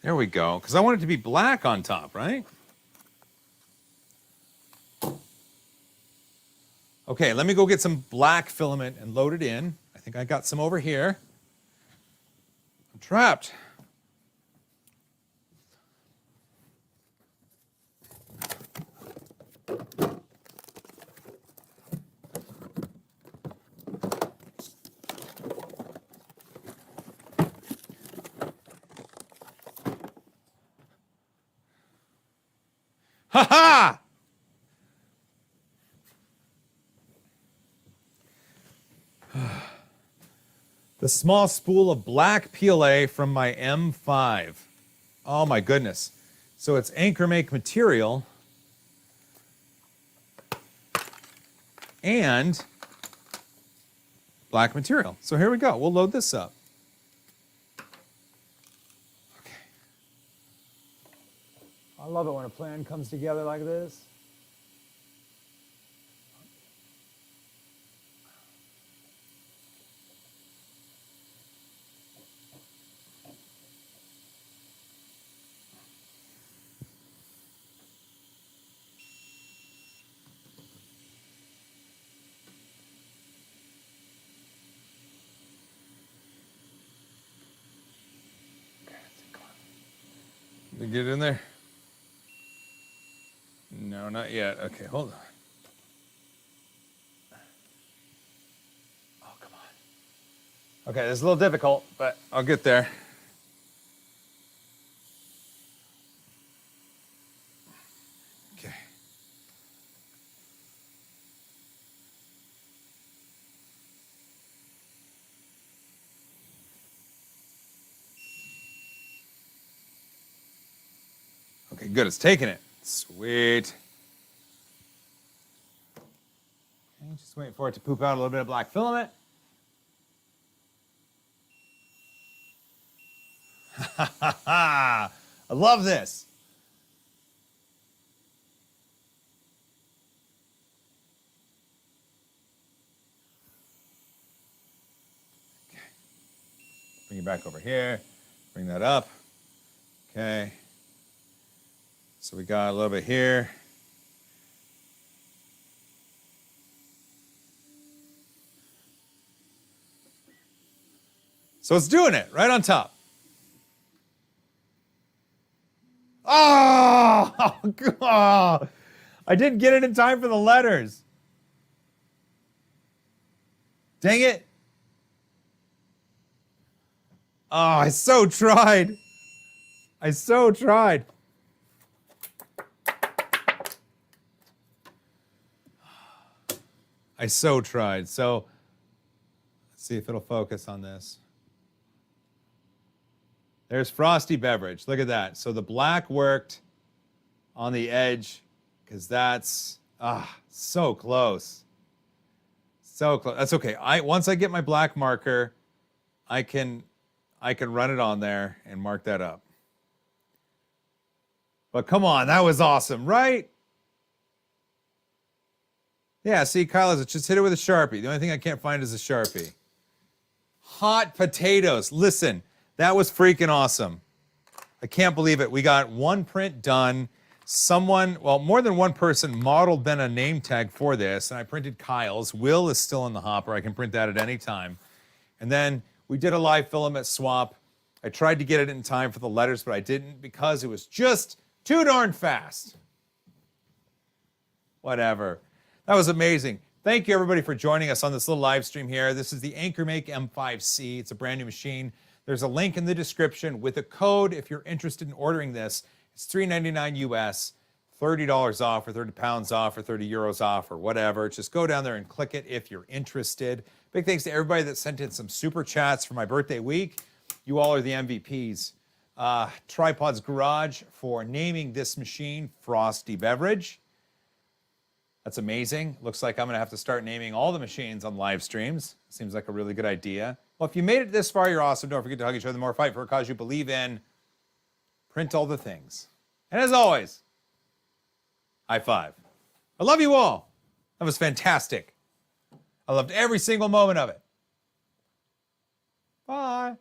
There we go. Because I want it to be black on top, right? Okay, let me go get some black filament and load it in. I think I got some over here. I'm trapped. Ha ha! The small spool of black PLA from my M5. Oh my goodness. So it's AnkerMake material and black material. So here we go. We'll load this up. Okay. I love it when a plan comes together like this. Did you get in there? No, not yet. Okay, hold on. Oh, come on. Okay, this is a little difficult, but I'll get there. Okay. Okay, good. It's taking it. Sweet. Okay, just waiting for it to poop out a little bit of black filament. Ha ha ha! I love this. Okay. Bring it back over here. Bring that up. Okay. So we got a little bit here. So it's doing it right on top. Oh, God. I didn't get it in time for the letters. Dang it. Oh, I so tried. I so tried. I so tried. So let's see if it'll focus on this. There's Frosty Beverage. Look at that. So the black worked on the edge because that's so close. So close. That's okay. Once I get my black marker, I can run it on there and mark that up. But come on, that was awesome, right? Yeah, see, Kyle, just hit it with a Sharpie. The only thing I can't find is a Sharpie. Hot potatoes. Listen, that was freaking awesome. I can't believe it. We got one print done. Someone, well, more than one person modeled then a name tag for this, and I printed Kyle's. Will is still in the hopper. I can print that at any time. And then we did a live filament swap. I tried to get it in time for the letters, but I didn't because it was just too darn fast. Whatever. That was amazing. Thank you, everybody, for joining us on this little live stream here. This is the AnkerMake M5C. It's a brand new machine. There's a link in the description with a code if you're interested in ordering this. It's $3.99 US, $30 off or 30 pounds off or 30 euros off or whatever. Just go down there and click it if you're interested. Big thanks to everybody that sent in some super chats for my birthday week. You all are the MVPs. Tripod's Garage for naming this machine Frosty Beverage. That's amazing. Looks like I'm going to have to start naming all the machines on live streams. Seems like a really good idea. Well, if you made it this far, you're awesome. Don't forget to hug each other more, fight for a cause you believe in. Print all the things. And as always, high five. I love you all. That was fantastic. I loved every single moment of it. Bye.